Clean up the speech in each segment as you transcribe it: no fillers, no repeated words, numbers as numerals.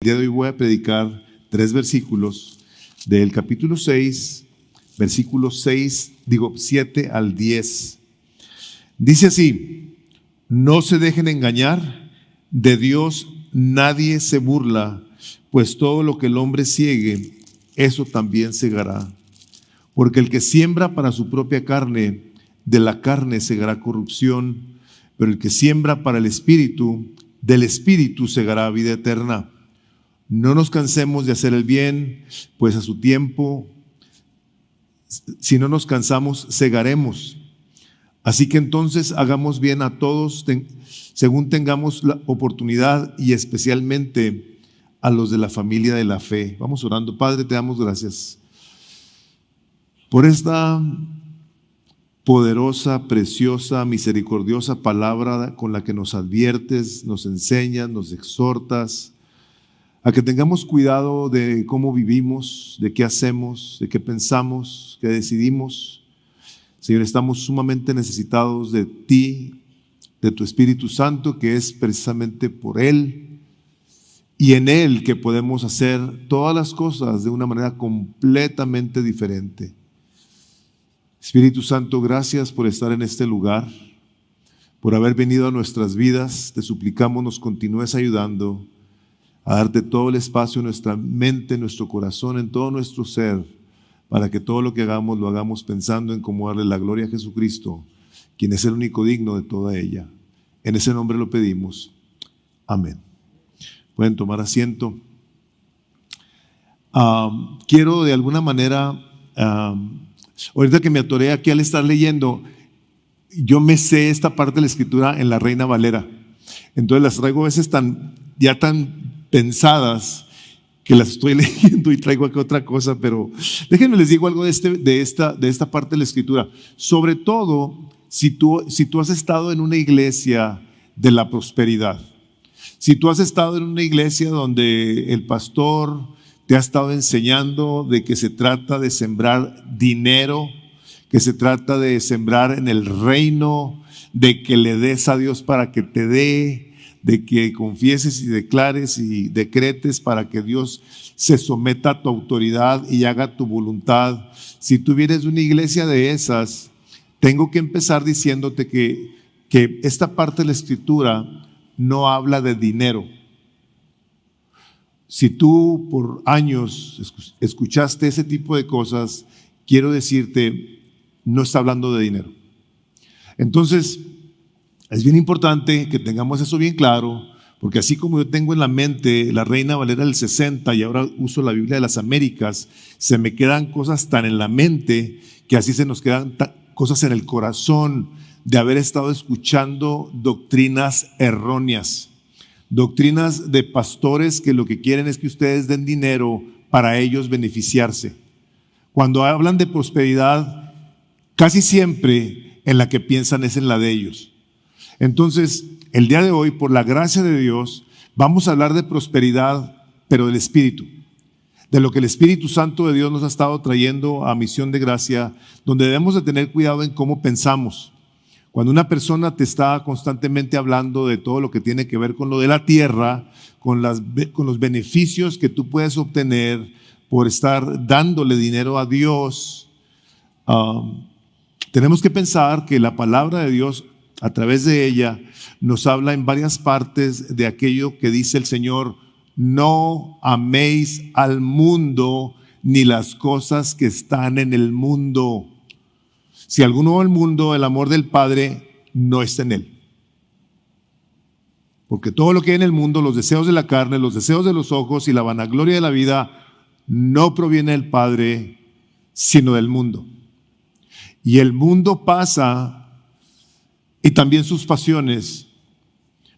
El día de hoy voy a predicar 3 versículos del capítulo 6, versículos 7 al 10. Dice así: no se dejen engañar, de Dios nadie se burla, pues todo lo que el hombre siegue, eso también segará. Porque el que siembra para su propia carne, de la carne segará corrupción, pero el que siembra para el Espíritu, del Espíritu segará vida eterna. No nos cansemos de hacer el bien, pues a su tiempo, si no nos cansamos, segaremos. Así que entonces hagamos bien a todos según tengamos la oportunidad, y especialmente a los de la familia de la fe. Vamos orando. Padre, te damos gracias por esta poderosa, preciosa, misericordiosa palabra con la que nos adviertes, nos enseñas, nos exhortas a que tengamos cuidado de cómo vivimos, de qué hacemos, de qué pensamos, qué decidimos. Señor, estamos sumamente necesitados de ti, de tu Espíritu Santo, que es precisamente por Él y en Él que podemos hacer todas las cosas de una manera completamente diferente. Espíritu Santo, gracias por estar en este lugar, por haber venido a nuestras vidas. Te suplicamos nos continúes ayudando a darte todo el espacio en nuestra mente, en nuestro corazón, en todo nuestro ser, para que todo lo que hagamos lo hagamos pensando en cómo darle la gloria a Jesucristo, quien es el único digno de toda ella. En ese nombre lo pedimos. Amén. Pueden tomar asiento. Quiero de alguna manera, ahorita que me atoré aquí al estar leyendo, yo me sé esta parte de la Escritura en la Reina Valera. Entonces las traigo a veces tan pensadas que las estoy leyendo y traigo aquí otra cosa, pero déjenme les digo algo de esta parte de la Escritura. Sobre todo si tú has estado en una iglesia de la prosperidad, si tú has estado en una iglesia donde el pastor te ha estado enseñando de que se trata de sembrar dinero, que se trata de sembrar en el reino, de que le des a Dios para que te dé, de que confieses y declares y decretes para que Dios se someta a tu autoridad y haga tu voluntad. Si tú vienes de una iglesia de esas, tengo que empezar diciéndote que esta parte de la Escritura no habla de dinero. Si tú por años escuchaste ese tipo de cosas, quiero decirte, no está hablando de dinero. Entonces, es bien importante que tengamos eso bien claro, porque así como yo tengo en la mente la Reina Valera del 60 y ahora uso la Biblia de las Américas, se me quedan cosas tan en la mente que así se nos quedan cosas en el corazón de haber estado escuchando doctrinas erróneas, doctrinas de pastores que lo que quieren es que ustedes den dinero para ellos beneficiarse. Cuando hablan de prosperidad, casi siempre en la que piensan es en la de ellos. Entonces, el día de hoy, por la gracia de Dios, vamos a hablar de prosperidad, pero del Espíritu, de lo que el Espíritu Santo de Dios nos ha estado trayendo a Misión de Gracia, donde debemos de tener cuidado en cómo pensamos. Cuando una persona te está constantemente hablando de todo lo que tiene que ver con lo de la tierra, con los beneficios que tú puedes obtener por estar dándole dinero a Dios, tenemos que pensar que la palabra de Dios, a través de ella, nos habla en varias partes de aquello que dice el Señor: no améis al mundo ni las cosas que están en el mundo. Si alguno ama al mundo, el amor del Padre no está en él. Porque todo lo que hay en el mundo, los deseos de la carne, los deseos de los ojos y la vanagloria de la vida, no proviene del Padre, sino del mundo. Y el mundo pasa, y también sus pasiones,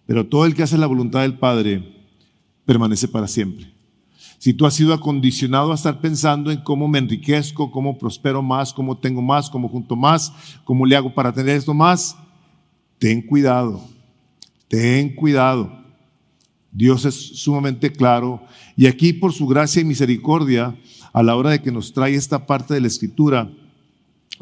pero todo el que hace la voluntad del Padre permanece para siempre. Si tú has sido acondicionado a estar pensando en cómo me enriquezco, cómo prospero más, cómo tengo más, cómo junto más, cómo le hago para tener esto más, ten cuidado, ten cuidado. Dios es sumamente claro, y aquí por su gracia y misericordia, a la hora de que nos trae esta parte de la Escritura,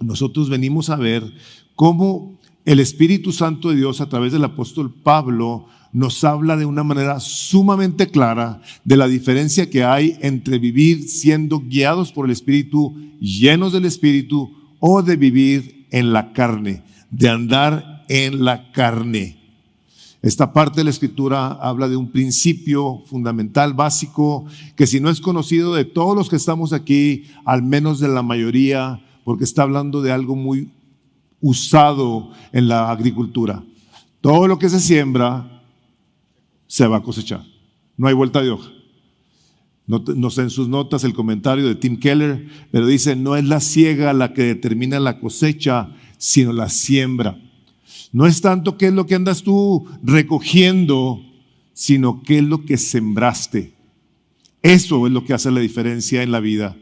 nosotros venimos a ver cómo el Espíritu Santo de Dios a través del apóstol Pablo nos habla de una manera sumamente clara de la diferencia que hay entre vivir siendo guiados por el Espíritu, llenos del Espíritu, o de vivir en la carne, de andar en la carne. Esta parte de la Escritura habla de un principio fundamental, básico, que si no es conocido de todos los que estamos aquí, al menos de la mayoría, porque está hablando de algo muy usado en la agricultura. Todo lo que se siembra se va a cosechar. No hay vuelta de hoja. No sé en sus notas el comentario de Tim Keller, pero dice, no es la siega la que determina la cosecha, sino la siembra. No es tanto qué es lo que andas tú recogiendo, sino qué es lo que sembraste. Eso es lo que hace la diferencia en la vida.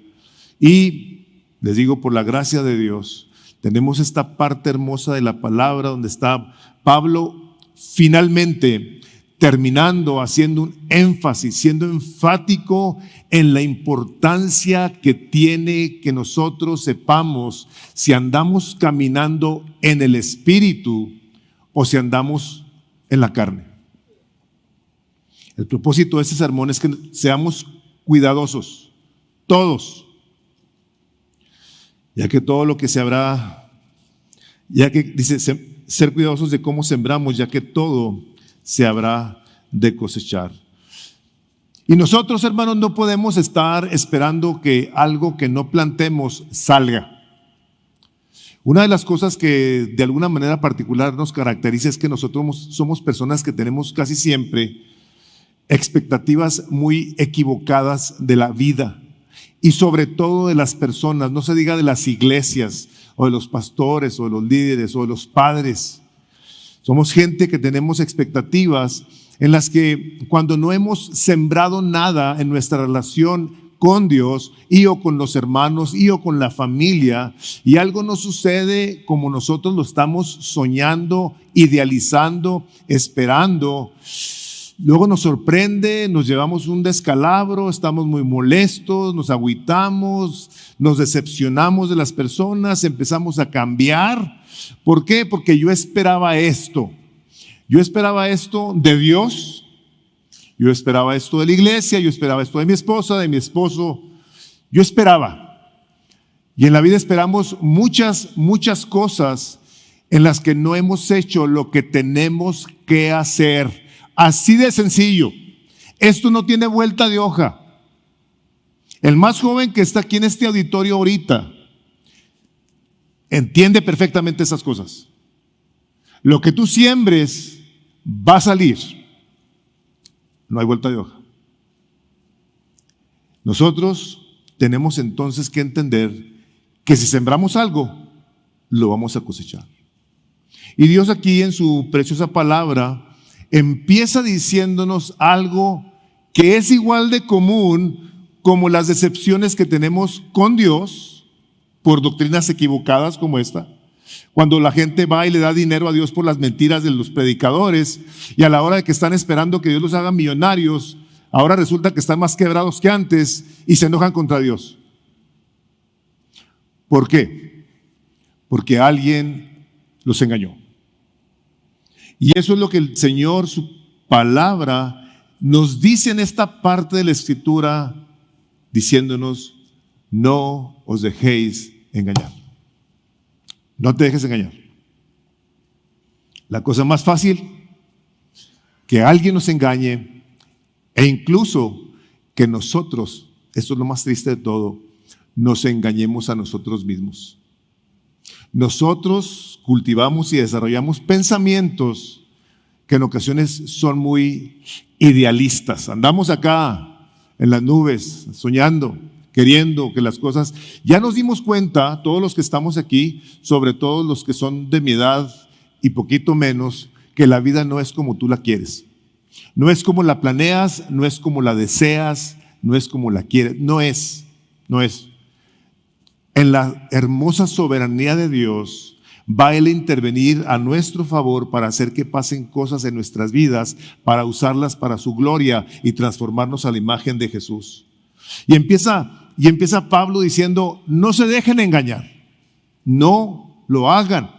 Y les digo, por la gracia de Dios, tenemos esta parte hermosa de la palabra donde está Pablo finalmente terminando, haciendo un énfasis, siendo enfático en la importancia que tiene que nosotros sepamos si andamos caminando en el Espíritu o si andamos en la carne. El propósito de este sermón es que seamos cuidadosos, todos, ya que todo lo que se habrá, ya que dice ser cuidadosos de cómo sembramos, ya que todo se habrá de cosechar. Y nosotros, hermanos, no podemos estar esperando que algo que no plantemos salga. Una de las cosas que de alguna manera particular nos caracteriza es que nosotros somos personas que tenemos casi siempre expectativas muy equivocadas de la vida y sobre todo de las personas, no se diga de las iglesias o de los pastores o de los líderes o de los padres. Somos gente que tenemos expectativas en las que cuando no hemos sembrado nada en nuestra relación con Dios y o con los hermanos y o con la familia y algo no sucede como nosotros lo estamos soñando, idealizando, esperando, luego nos sorprende, nos llevamos un descalabro, estamos muy molestos, nos agüitamos, nos decepcionamos de las personas, empezamos a cambiar. ¿Por qué? Porque yo esperaba esto. Yo esperaba esto de Dios, yo esperaba esto de la iglesia, yo esperaba esto de mi esposa, de mi esposo. Yo esperaba. Y en la vida esperamos muchas cosas en las que no hemos hecho lo que tenemos que hacer. Así de sencillo. Esto no tiene vuelta de hoja. El más joven que está aquí en este auditorio ahorita entiende perfectamente esas cosas. Lo que tú siembres va a salir. No hay vuelta de hoja. Nosotros tenemos entonces que entender que si sembramos algo, lo vamos a cosechar. Y Dios aquí en su preciosa palabra empieza diciéndonos algo que es igual de común como las decepciones que tenemos con Dios por doctrinas equivocadas como esta. Cuando la gente va y le da dinero a Dios por las mentiras de los predicadores y a la hora de que están esperando que Dios los haga millonarios, ahora resulta que están más quebrados que antes y se enojan contra Dios. ¿Por qué? Porque alguien los engañó. Y eso es lo que el Señor, su palabra, nos dice en esta parte de la Escritura, diciéndonos, no os dejéis engañar. No te dejes engañar. La cosa más fácil, que alguien nos engañe e incluso que nosotros, esto es lo más triste de todo, nos engañemos a nosotros mismos. Nosotros cultivamos y desarrollamos pensamientos que en ocasiones son muy idealistas. Andamos acá en las nubes, soñando, queriendo que las cosas, ya nos dimos cuenta, todos los que estamos aquí, sobre todo los que son de mi edad y poquito menos, que la vida no es como tú la quieres. No es como la planeas, no es como la deseas, no es como la quieres, no es. En la hermosa soberanía de Dios, va Él a intervenir a nuestro favor para hacer que pasen cosas en nuestras vidas, para usarlas para su gloria y transformarnos a la imagen de Jesús. Y empieza Pablo diciendo, no se dejen engañar, no lo hagan.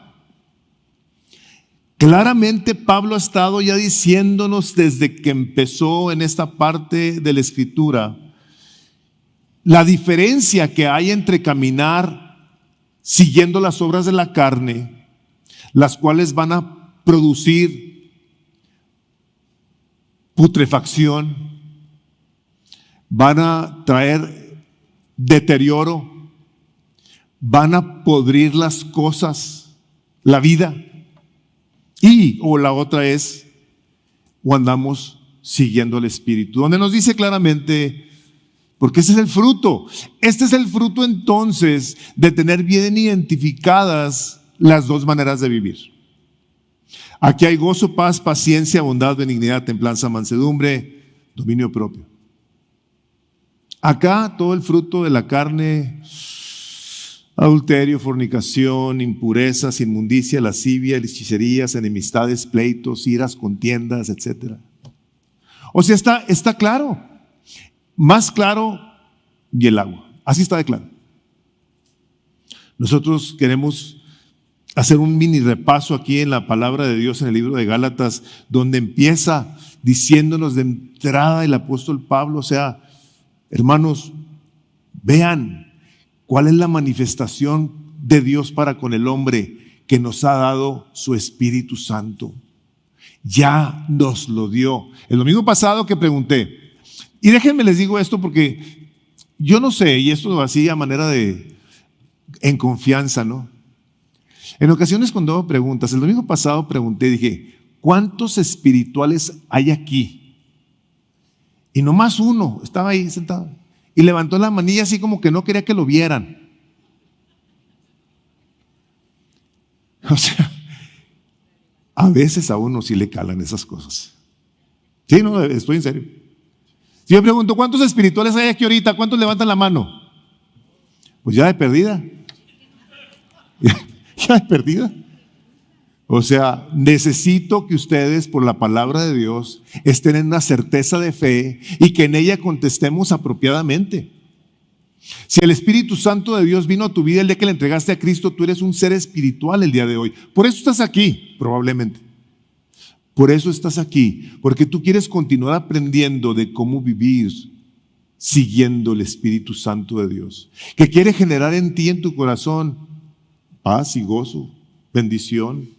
Claramente Pablo ha estado ya diciéndonos desde que empezó en esta parte de la Escritura la diferencia que hay entre caminar siguiendo las obras de la carne, las cuales van a producir putrefacción, van a traer deterioro, van a podrir las cosas, la vida. O la otra es, o andamos siguiendo el Espíritu, donde nos dice claramente, porque ese es el fruto. Este es el fruto entonces de tener bien identificadas las dos maneras de vivir. Aquí hay gozo, paz, paciencia, bondad, benignidad, templanza, mansedumbre, dominio propio. Acá todo el fruto de la carne: adulterio, fornicación, impurezas, inmundicia, lascivia, hechicerías, enemistades, pleitos, iras, contiendas, etc. O sea, está claro, más claro y el agua. Así está de claro. Nosotros queremos hacer un mini repaso aquí en la palabra de Dios en el libro de Gálatas, donde empieza diciéndonos de entrada el apóstol Pablo, o sea, hermanos, vean cuál es la manifestación de Dios para con el hombre, que nos ha dado su Espíritu Santo. Ya nos lo dio. El domingo pasado que pregunté, y déjenme les digo esto porque yo no sé, y esto así a manera de, en confianza, ¿no? En ocasiones cuando hago preguntas, el domingo pasado pregunté, dije, ¿cuántos espirituales hay aquí? Y nomás uno estaba ahí sentado y levantó la manilla así como que no quería que lo vieran. O sea, a veces a uno sí le calan esas cosas. Sí, no, estoy en serio. Si yo pregunto, ¿cuántos espirituales hay aquí ahorita? ¿Cuántos levantan la mano? Pues ya de perdida. Ya de perdida. O sea, necesito que ustedes, por la palabra de Dios, estén en una certeza de fe y que en ella contestemos apropiadamente. Si el Espíritu Santo de Dios vino a tu vida el día que le entregaste a Cristo, tú eres un ser espiritual el día de hoy. Por eso estás aquí, probablemente. Por eso estás aquí, porque tú quieres continuar aprendiendo de cómo vivir siguiendo el Espíritu Santo de Dios, que quiere generar en ti, en tu corazón, paz y gozo, bendición,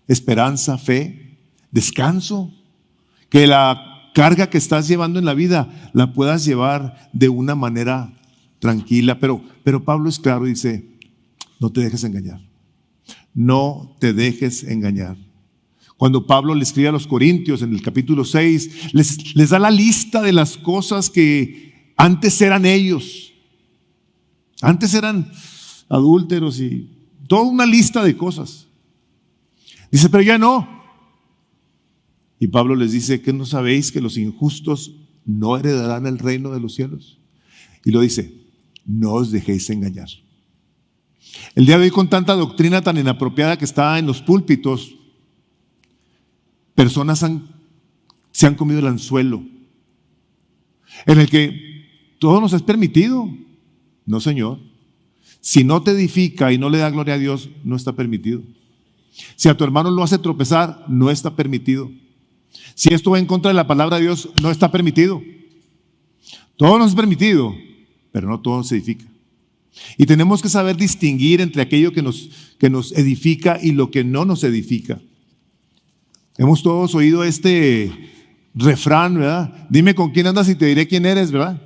esperanza, fe, descanso, que la carga que estás llevando en la vida la puedas llevar de una manera tranquila. Pero Pablo es claro y dice, no te dejes engañar, no te dejes engañar. Cuando Pablo le escribe a los Corintios en el capítulo 6, les da la lista de las cosas que antes eran ellos. Antes eran adúlteros y toda una lista de cosas. Dice, pero ya no. Y Pablo les dice, ¿qué no sabéis que los injustos no heredarán el reino de los cielos? Y lo dice, no os dejéis engañar. El día de hoy, con tanta doctrina tan inapropiada que está en los púlpitos, personas se han comido el anzuelo, en el que todo nos es permitido. No, Señor. Si no te edifica y no le da gloria a Dios, no está permitido. Si a tu hermano lo hace tropezar, no está permitido. Si esto va en contra de la palabra de Dios, no está permitido. Todo nos es permitido, pero no todo nos edifica. Y tenemos que saber distinguir entre aquello que nos edifica y lo que no nos edifica. Hemos todos oído este refrán, ¿verdad? Dime con quién andas y te diré quién eres, ¿verdad?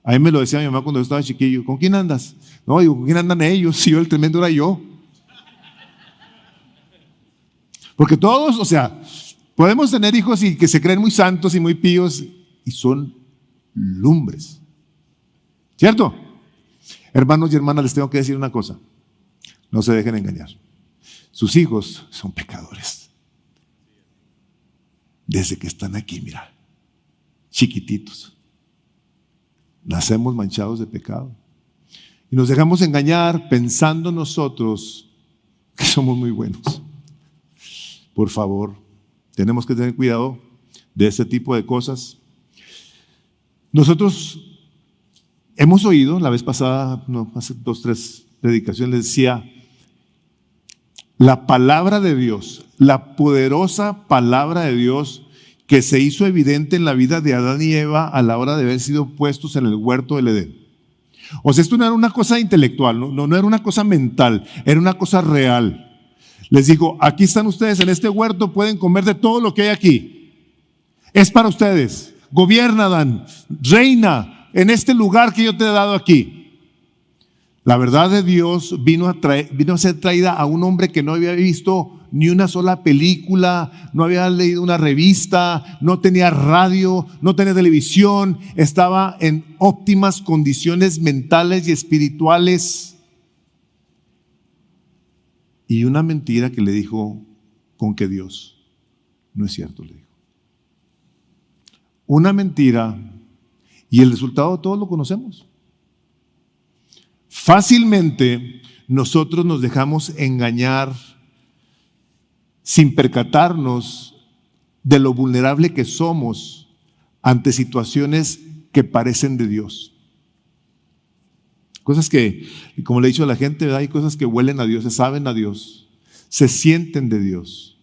A mí me lo decía mi mamá cuando yo estaba chiquillo. ¿Con quién andas? No, digo, ¿con quién andan ellos? Si yo el tremendo era yo. Porque todos, o sea, podemos tener hijos y que se creen muy santos y muy píos y son lumbres. ¿Cierto? Hermanos y hermanas, les tengo que decir una cosa. No se dejen engañar. Sus hijos son pecadores. Desde que están aquí, mira, chiquititos. Nacemos manchados de pecado. Y nos dejamos engañar pensando nosotros que somos muy buenos. Por favor, tenemos que tener cuidado de este tipo de cosas. Nosotros hemos oído, la vez pasada, no, hace 2, 3 predicaciones, les decía, la palabra de Dios, la poderosa palabra de Dios que se hizo evidente en la vida de Adán y Eva a la hora de haber sido puestos en el huerto del Edén. O sea, esto no era una cosa intelectual, no era una cosa mental, era una cosa real. Les digo, aquí están ustedes en este huerto, pueden comer de todo lo que hay aquí. Es para ustedes. Gobierna, Adán, reina en este lugar que yo te he dado aquí. La verdad de Dios vino a ser traída a un hombre que no había visto ni una sola película, no había leído una revista, no tenía radio, no tenía televisión, estaba en óptimas condiciones mentales y espirituales. Y una mentira que le dijo con que Dios no es cierto, le dijo. Una mentira y el resultado todos lo conocemos. Fácilmente nosotros nos dejamos engañar sin percatarnos de lo vulnerable que somos ante situaciones que parecen de Dios. Cosas que, como le he dicho a la gente, ¿verdad? Hay cosas que huelen a Dios, se saben a Dios, se sienten de Dios,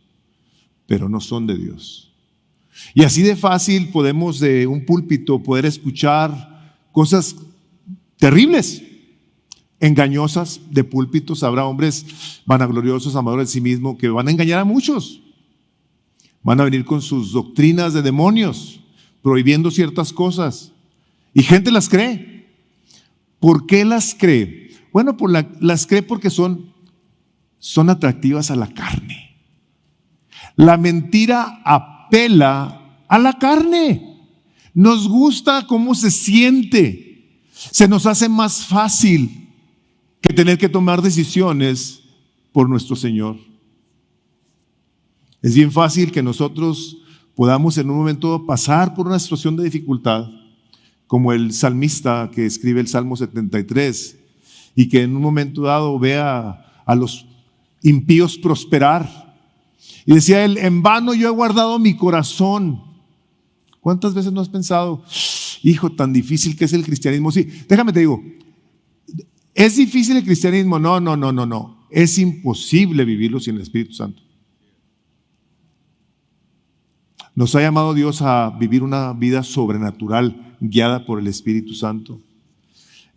pero no son de Dios. Y así de fácil podemos de un púlpito poder escuchar cosas terribles, engañosas de púlpitos. Habrá hombres vanagloriosos, amadores de sí mismos, que van a engañar a muchos. Van a venir con sus doctrinas de demonios, prohibiendo ciertas cosas. Y gente las cree. ¿Por qué las cree? Bueno, las cree porque son atractivas a la carne. La mentira apela a la carne. Nos gusta cómo se siente. Se nos hace más fácil que tener que tomar decisiones por nuestro Señor. Es bien fácil que nosotros podamos en un momento pasar por una situación de dificultad, como el salmista que escribe el Salmo 73, y que en un momento dado vea a los impíos prosperar. Y decía él, en vano yo he guardado mi corazón. ¿Cuántas veces no has pensado, hijo, tan difícil que es el cristianismo? Sí, déjame te digo, ¿es difícil el cristianismo? No. Es imposible vivirlo sin el Espíritu Santo. Nos ha llamado Dios a vivir una vida sobrenatural guiada por el Espíritu Santo.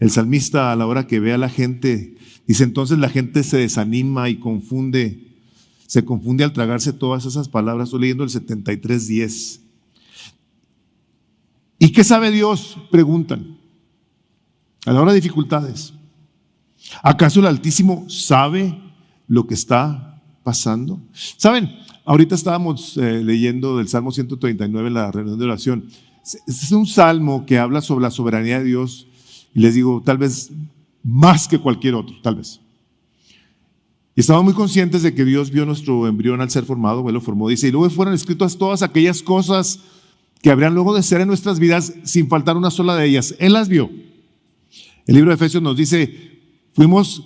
El salmista, a la hora que ve a la gente, dice, entonces la gente se desanima y se confunde al tragarse todas esas palabras. Estoy leyendo el 73:10. ¿Y qué sabe Dios? Preguntan. A la hora de dificultades. ¿Acaso el Altísimo sabe lo que está pasando? ¿Saben? Ahorita estábamos leyendo del Salmo 139 en la reunión de oración. Es un salmo que habla sobre la soberanía de Dios, y les digo, tal vez más que cualquier otro, tal vez. Y estamos muy conscientes de que Dios vio nuestro embrión al ser formado, Él lo formó, dice, y luego fueron escritas todas aquellas cosas que habrían luego de ser en nuestras vidas sin faltar una sola de ellas. Él las vio. El libro de Efesios nos dice, fuimos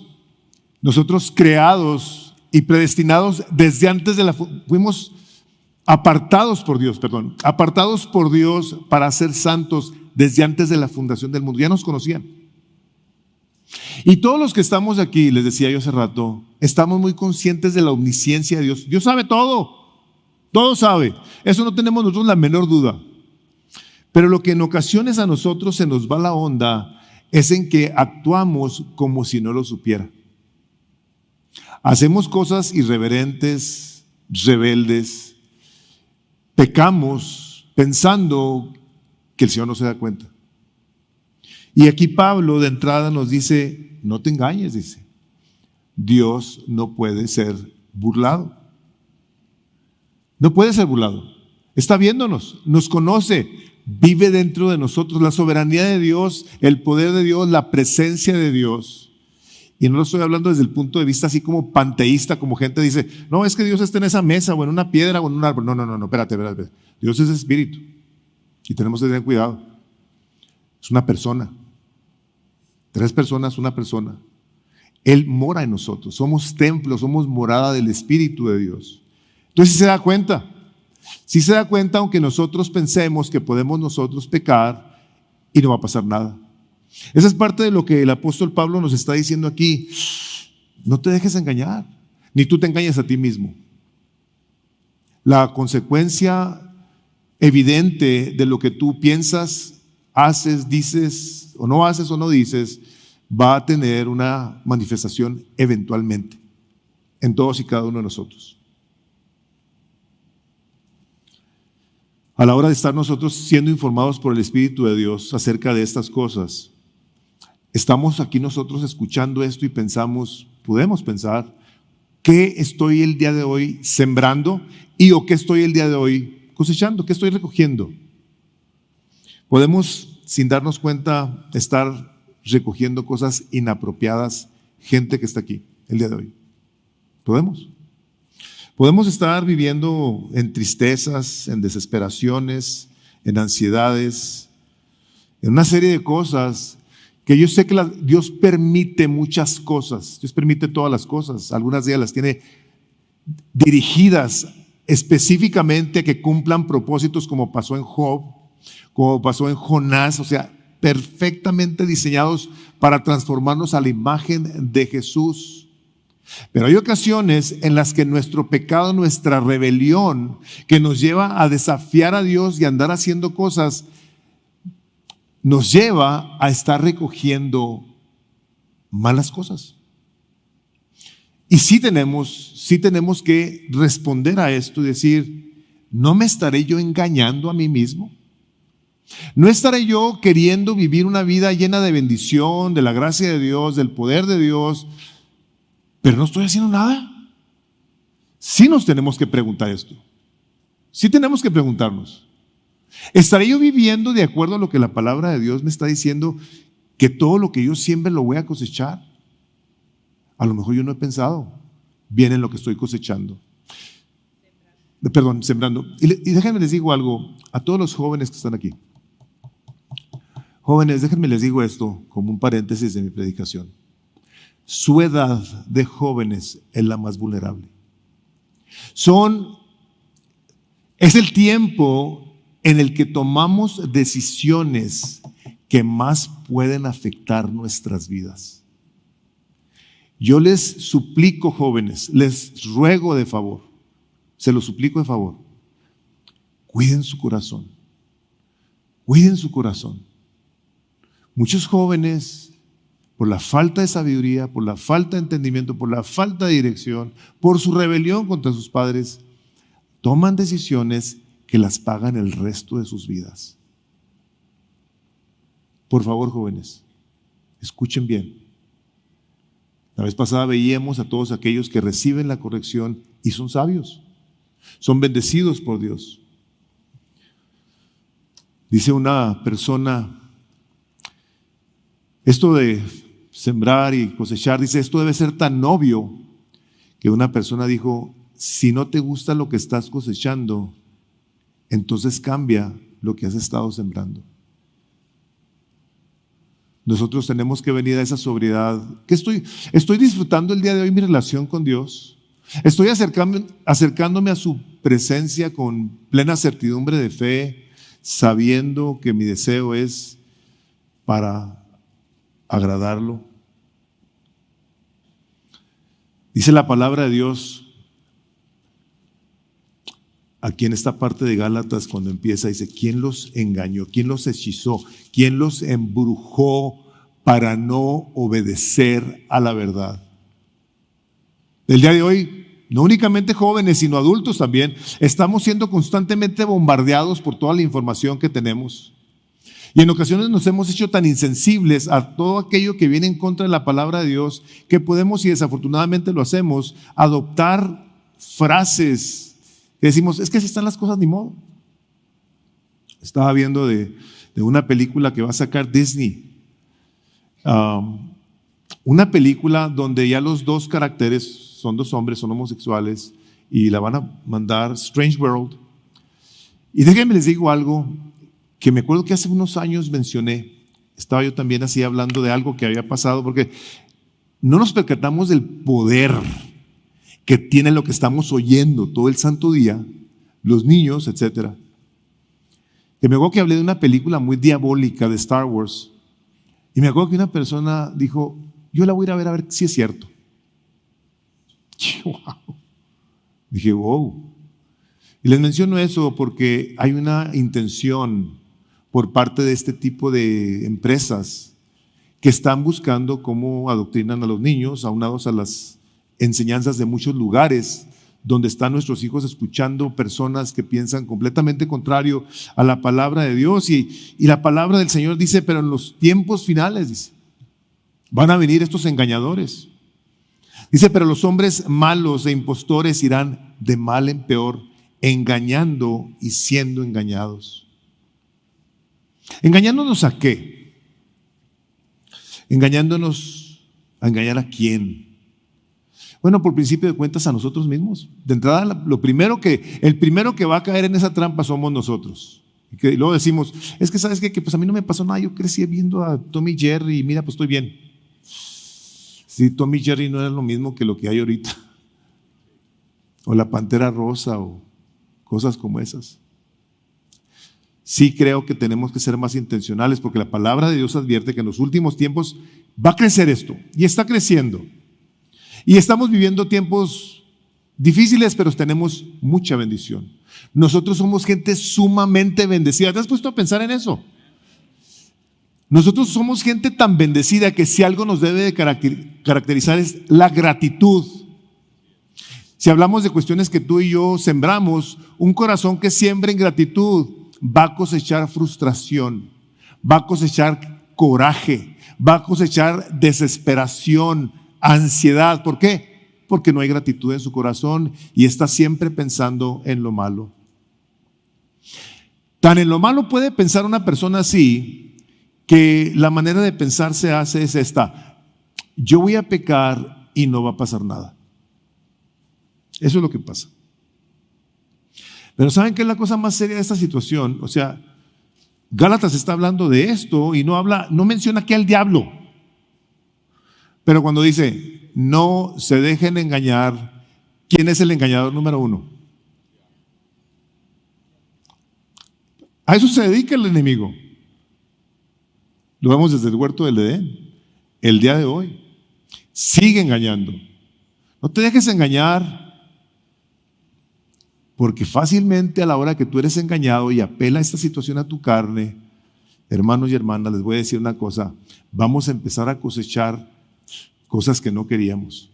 nosotros creados y predestinados desde antes fuimos apartados por Dios para ser santos desde antes de la fundación del mundo. Ya nos conocían. Y todos los que estamos aquí, les decía yo hace rato, estamos muy conscientes de la omnisciencia de Dios. Dios sabe todo sabe. Eso no tenemos nosotros la menor duda. Pero lo que en ocasiones a nosotros se nos va la onda es en que actuamos como si no lo supiera. Hacemos cosas irreverentes, rebeldes, pecamos pensando que el Señor no se da cuenta. Y aquí Pablo de entrada nos dice, no te engañes, dice, Dios no puede ser burlado. No puede ser burlado. Está viéndonos, nos conoce, vive dentro de nosotros. La soberanía de Dios, el poder de Dios, la presencia de Dios. Y no lo estoy hablando desde el punto de vista así como panteísta, como gente dice, no, es que Dios está en esa mesa o en una piedra o en un árbol. No, espérate. Dios es espíritu y tenemos que tener cuidado. Es una persona. 3 personas, una persona. Él mora en nosotros, somos templo, somos morada del Espíritu de Dios. Entonces sí se da cuenta aunque nosotros pensemos que podemos nosotros pecar y no va a pasar nada. Esa es parte de lo que el apóstol Pablo nos está diciendo aquí. No te dejes engañar. ni tú te engañes a ti mismo. La consecuencia evidente de lo que tú piensas, haces, dices o no dices, va a tener una manifestación eventualmente en todos y cada uno de nosotros. A la hora de estar nosotros siendo informados por el Espíritu de Dios acerca de estas cosas, estamos aquí nosotros escuchando esto y podemos pensar, ¿qué estoy el día de hoy sembrando o qué estoy el día de hoy cosechando? ¿Qué estoy recogiendo? Podemos, sin darnos cuenta, estar recogiendo cosas inapropiadas, gente que está aquí el día de hoy. Podemos estar viviendo en tristezas, en desesperaciones, en ansiedades, en una serie de cosas que yo sé que Dios permite muchas cosas. Dios permite todas las cosas. Algunas de ellas las tiene dirigidas específicamente a que cumplan propósitos, como pasó en Job, como pasó en Jonás, o sea, perfectamente diseñados para transformarnos a la imagen de Jesús. Pero hay ocasiones en las que nuestro pecado, nuestra rebelión, que nos lleva a desafiar a Dios y a andar haciendo cosas, nos lleva a estar recogiendo malas cosas. Y sí tenemos que responder a esto y decir, ¿no me estaré yo engañando a mí mismo? ¿No estaré yo queriendo vivir una vida llena de bendición, de la gracia de Dios, del poder de Dios, pero no estoy haciendo nada? Sí nos tenemos que preguntar esto. Sí tenemos que preguntarnos. ¿Estaré yo viviendo de acuerdo a lo que la palabra de Dios me está diciendo, que todo lo que yo siembre lo voy a cosechar? A lo mejor yo no he pensado bien en lo que estoy cosechando. Sembrando. Y déjenme les digo algo a todos los jóvenes que están aquí. Jóvenes, déjenme les digo esto como un paréntesis de mi predicación. Su edad de jóvenes es la más vulnerable. Es el tiempo en el que tomamos decisiones que más pueden afectar nuestras vidas. Yo les suplico, jóvenes, les ruego de favor, se lo suplico de favor, cuiden su corazón, cuiden su corazón. Muchos jóvenes, por la falta de sabiduría, por la falta de entendimiento, por la falta de dirección, por su rebelión contra sus padres, toman decisiones que las pagan el resto de sus vidas. Por favor, jóvenes, escuchen bien. La vez pasada veíamos a todos aquellos que reciben la corrección y son sabios, son bendecidos por Dios. Dice una persona, esto de sembrar y cosechar, dice, esto debe ser tan obvio que una persona dijo, si no te gusta lo que estás cosechando, entonces cambia lo que has estado sembrando. Nosotros tenemos que venir a esa sobriedad. ¿Qué estoy disfrutando el día de hoy mi relación con Dios? Estoy acercándome a su presencia con plena certidumbre de fe, sabiendo que mi deseo es para agradarlo. Dice la palabra de Dios aquí en esta parte de Gálatas, cuando empieza, dice, ¿quién los engañó? ¿Quién los hechizó? ¿Quién los embrujó para no obedecer a la verdad? El día de hoy, no únicamente jóvenes, sino adultos también, estamos siendo constantemente bombardeados por toda la información que tenemos. Y en ocasiones nos hemos hecho tan insensibles a todo aquello que viene en contra de la palabra de Dios, que podemos, y desafortunadamente lo hacemos, adoptar frases que decimos, es que así están las cosas, ni modo. Estaba viendo de una película que va a sacar Disney. Una película donde ya los dos caracteres son dos hombres, son homosexuales, y la van a mandar Strange World. Y déjenme les digo algo que me acuerdo que hace unos años mencioné. Estaba yo también así hablando de algo que había pasado, porque no nos percatamos del poder que tiene lo que estamos oyendo todo el santo día, los niños, etc. Que me acuerdo que hablé de una película muy diabólica de Star Wars, y me acuerdo que una persona dijo, yo la voy a ir a ver si es cierto. Dije, wow. Y les menciono eso porque hay una intención por parte de este tipo de empresas que están buscando cómo adoctrinan a los niños, aunados a las enseñanzas de muchos lugares donde están nuestros hijos escuchando personas que piensan completamente contrario a la palabra de Dios. Y la palabra del Señor dice, pero en los tiempos finales, dice, van a venir estos engañadores. Dice, pero los hombres malos e impostores irán de mal en peor, engañando y siendo engañados. ¿Engañándonos a qué? ¿Engañándonos a engañar a quién? Bueno, por principio de cuentas a nosotros mismos. De entrada, el primero que va a caer en esa trampa somos nosotros. Y luego decimos, es que sabes qué, que pues a mí no me pasó nada, yo crecí viendo a Tom y Jerry y mira, pues estoy bien. Sí, Tom y Jerry no era lo mismo que lo que hay ahorita. O la Pantera Rosa o cosas como esas. Sí creo que tenemos que ser más intencionales porque la palabra de Dios advierte que en los últimos tiempos va a crecer esto y está creciendo. Y estamos viviendo tiempos difíciles, pero tenemos mucha bendición. Nosotros somos gente sumamente bendecida. ¿Te has puesto a pensar en eso? Nosotros somos gente tan bendecida que si algo nos debe de caracterizar es la gratitud. Si hablamos de cuestiones que tú y yo sembramos, un corazón que siembra ingratitud va a cosechar frustración, va a cosechar coraje, va a cosechar desesperación, ansiedad. ¿Por qué? Porque no hay gratitud en su corazón y está siempre pensando en lo malo. Tan en lo malo puede pensar una persona así que la manera de pensar se hace es esta: yo voy a pecar y no va a pasar nada. Eso es lo que pasa. Pero ¿saben qué es la cosa más seria de esta situación? O sea, Gálatas está hablando de esto y no menciona aquí al diablo. Pero cuando dice, no se dejen engañar, ¿quién es el engañador número uno? A eso se dedica el enemigo. Lo vemos desde el huerto del Edén, el día de hoy. Sigue engañando. No te dejes engañar, porque fácilmente a la hora que tú eres engañado y apela esta situación a tu carne, hermanos y hermanas, les voy a decir una cosa, vamos a empezar a cosechar cosas que no queríamos.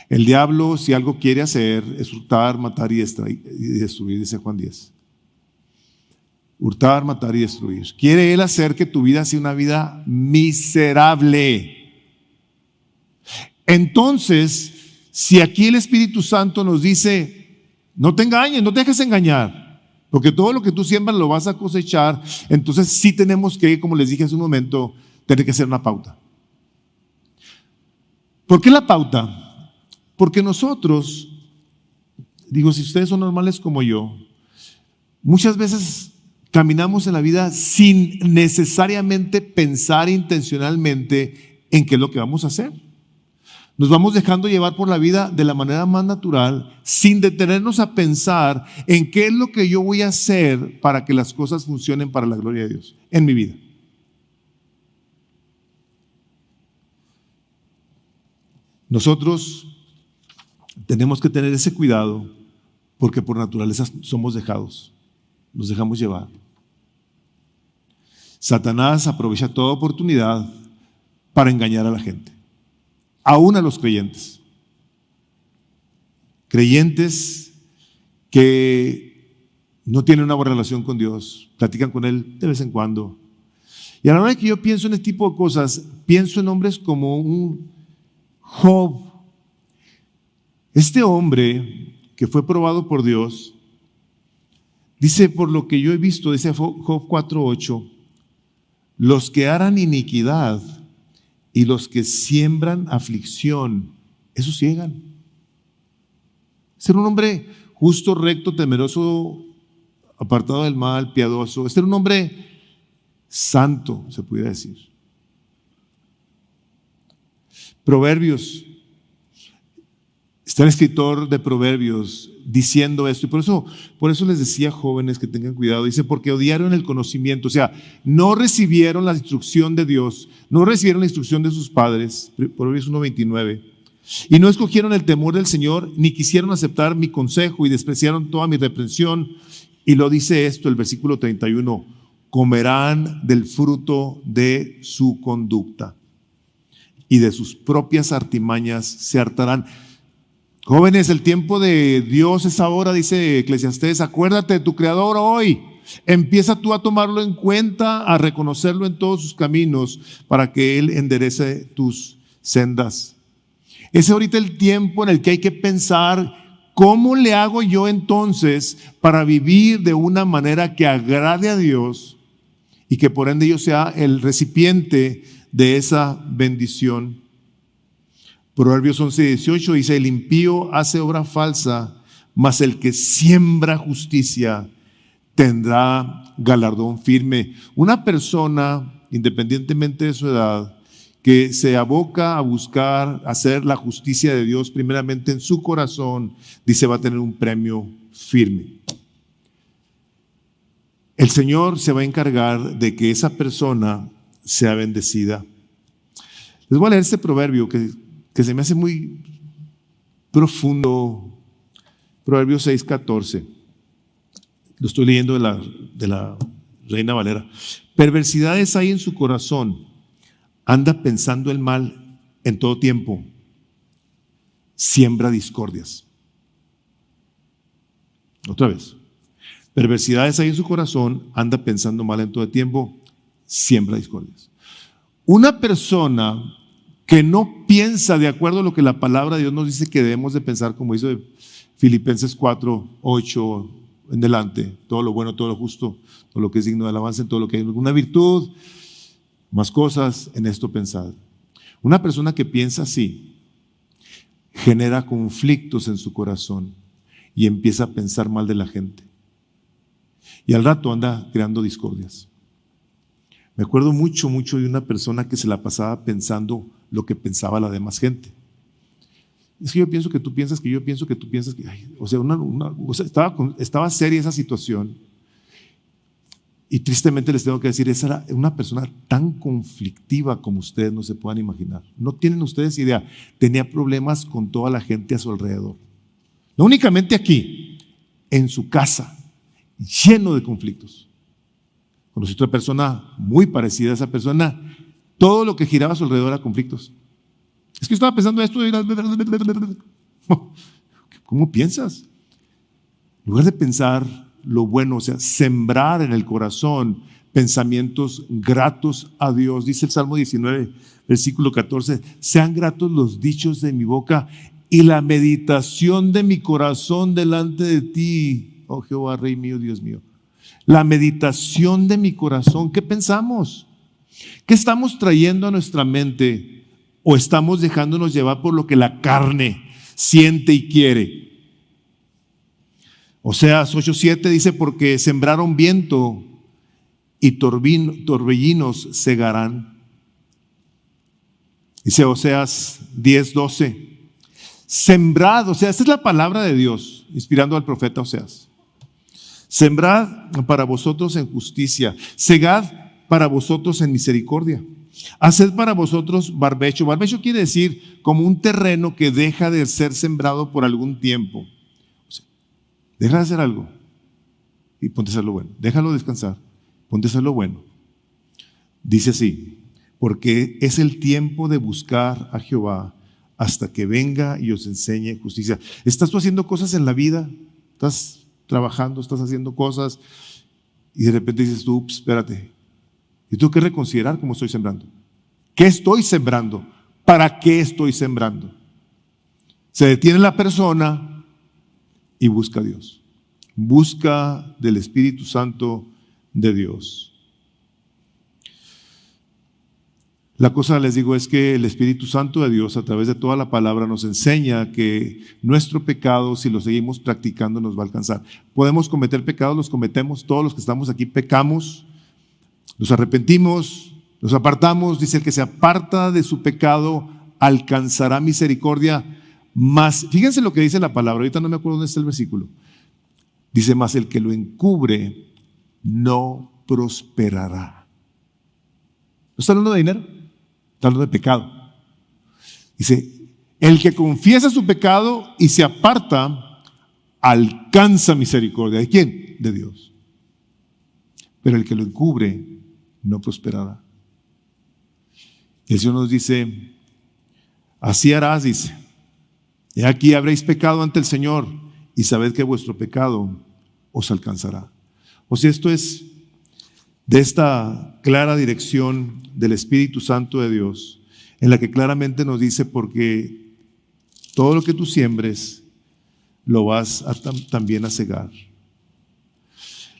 El diablo, si algo quiere hacer, es hurtar, matar y destruir, dice Juan 10. Hurtar, matar y destruir. Quiere él hacer que tu vida sea una vida miserable. Entonces, si aquí el Espíritu Santo nos dice, no te engañes, no te dejes engañar, porque todo lo que tú siembras lo vas a cosechar, entonces sí tenemos que, como les dije hace un momento, tener que hacer una pauta. ¿Por qué la pauta? Porque nosotros, digo, si ustedes son normales como yo, muchas veces caminamos en la vida sin necesariamente pensar intencionalmente en qué es lo que vamos a hacer. Nos vamos dejando llevar por la vida de la manera más natural, sin detenernos a pensar en qué es lo que yo voy a hacer para que las cosas funcionen para la gloria de Dios en mi vida. Nosotros tenemos que tener ese cuidado porque por naturaleza somos dejados, nos dejamos llevar. Satanás aprovecha toda oportunidad para engañar a la gente, aún a los creyentes. Creyentes que no tienen una buena relación con Dios, platican con Él de vez en cuando. Y a la hora que yo pienso en este tipo de cosas, pienso en hombres como un Job. Este hombre que fue probado por Dios, dice, por lo que yo he visto, dice Job 4:8, los que harán iniquidad y los que siembran aflicción, esos ciegan. Ser un hombre justo, recto, temeroso, apartado del mal, piadoso. Ser un hombre santo, se pudiera decir. Proverbios. Está el escritor de Proverbios diciendo esto. Y por eso les decía, jóvenes, que tengan cuidado. Dice, porque odiaron el conocimiento. O sea, no recibieron la instrucción de Dios, no recibieron la instrucción de sus padres. Proverbios 1:29. Y no escogieron el temor del Señor, ni quisieron aceptar mi consejo y despreciaron toda mi reprensión. Y lo dice esto, el versículo 31, comerán del fruto de su conducta y de sus propias artimañas se hartarán. Jóvenes, el tiempo de Dios es ahora, dice Eclesiastés, acuérdate de tu Creador hoy. Empieza tú a tomarlo en cuenta, a reconocerlo en todos sus caminos para que Él enderece tus sendas. Es ahorita el tiempo en el que hay que pensar, ¿cómo le hago yo entonces para vivir de una manera que agrade a Dios y que por ende yo sea el recipiente de esa bendición? Proverbios 11:18 dice, el impío hace obra falsa, mas el que siembra justicia tendrá galardón firme. Una persona, independientemente de su edad, que se aboca a buscar hacer la justicia de Dios primeramente en su corazón, dice va a tener un premio firme. El Señor se va a encargar de que esa persona sea bendecida. Les voy a leer este proverbio que se me hace muy profundo. Proverbios 6:14. Lo estoy leyendo de la Reina Valera. Perversidades hay en su corazón. Anda pensando el mal en todo tiempo. Siembra discordias. Otra vez. Perversidades hay en su corazón. Anda pensando mal en todo tiempo. Siembra discordias. Una persona que no piensa de acuerdo a lo que la palabra de Dios nos dice que debemos de pensar, como dice Filipenses 4:8 en delante, todo lo bueno, todo lo justo, todo lo que es digno de alabanza, en todo lo que hay alguna virtud, más cosas, en esto pensad. Una persona que piensa así genera conflictos en su corazón y empieza a pensar mal de la gente. Y al rato anda creando discordias. Me acuerdo mucho de una persona que se la pasaba pensando lo que pensaba la demás gente. Es que yo pienso que tú piensas que yo pienso que tú piensas que… estaba seria esa situación. Y tristemente les tengo que decir, esa era una persona tan conflictiva como ustedes no se puedan imaginar. No tienen ustedes idea. Tenía problemas con toda la gente a su alrededor. No únicamente aquí, en su casa, lleno de conflictos. Conocí otra persona muy parecida a esa persona. Todo lo que giraba a su alrededor era conflictos. Es que estaba pensando esto. ¿Cómo piensas? En lugar de pensar lo bueno, o sea, sembrar en el corazón pensamientos gratos a Dios. Dice el Salmo 19, versículo 14, sean gratos los dichos de mi boca y la meditación de mi corazón delante de ti, oh Jehová, Rey mío, Dios mío. La meditación de mi corazón, ¿qué pensamos? ¿Qué estamos trayendo a nuestra mente? ¿O estamos dejándonos llevar por lo que la carne siente y quiere? Oseas 8:7 dice, porque sembraron viento y torbellinos segarán. Dice Oseas 10:12, sembrad, o sea, esta es la palabra de Dios, inspirando al profeta Oseas. Sembrad para vosotros en justicia, segad para vosotros en misericordia. Haced para vosotros barbecho. Barbecho quiere decir como un terreno que deja de ser sembrado por algún tiempo. Deja de hacer algo y ponte a hacer lo bueno. Déjalo descansar, ponte a hacer lo bueno. Dice así, porque es el tiempo de buscar a Jehová hasta que venga y os enseñe justicia. ¿Estás tú haciendo cosas en la vida? ¿Estás trabajando? ¿Estás haciendo cosas? Y de repente dices tú, ups, espérate. Y tengo que reconsiderar cómo estoy sembrando. ¿Qué estoy sembrando? ¿Para qué estoy sembrando? Se detiene la persona y busca a Dios. Busca del Espíritu Santo de Dios. La cosa, les digo, es que el Espíritu Santo de Dios a través de toda la palabra nos enseña que nuestro pecado, si lo seguimos practicando, nos va a alcanzar. Podemos cometer pecados, los cometemos, todos los que estamos aquí pecamos, nos arrepentimos, nos apartamos. Dice, el que se aparta de su pecado alcanzará misericordia. Mas, fíjense lo que dice la palabra, ahorita no me acuerdo dónde está el versículo. Dice, mas el que lo encubre no prosperará. ¿No está hablando de dinero? Está hablando de pecado. Dice, El que confiesa su pecado y se aparta, alcanza misericordia. ¿De quién? De Dios. Pero el que lo encubre, no prosperará. El Señor nos dice, así harás, dice. He aquí habréis pecado ante el Señor y sabed que vuestro pecado os alcanzará. O sea, esto es de esta clara dirección del Espíritu Santo de Dios, en la que claramente nos dice, porque todo lo que tú siembres, lo vas también a cegar.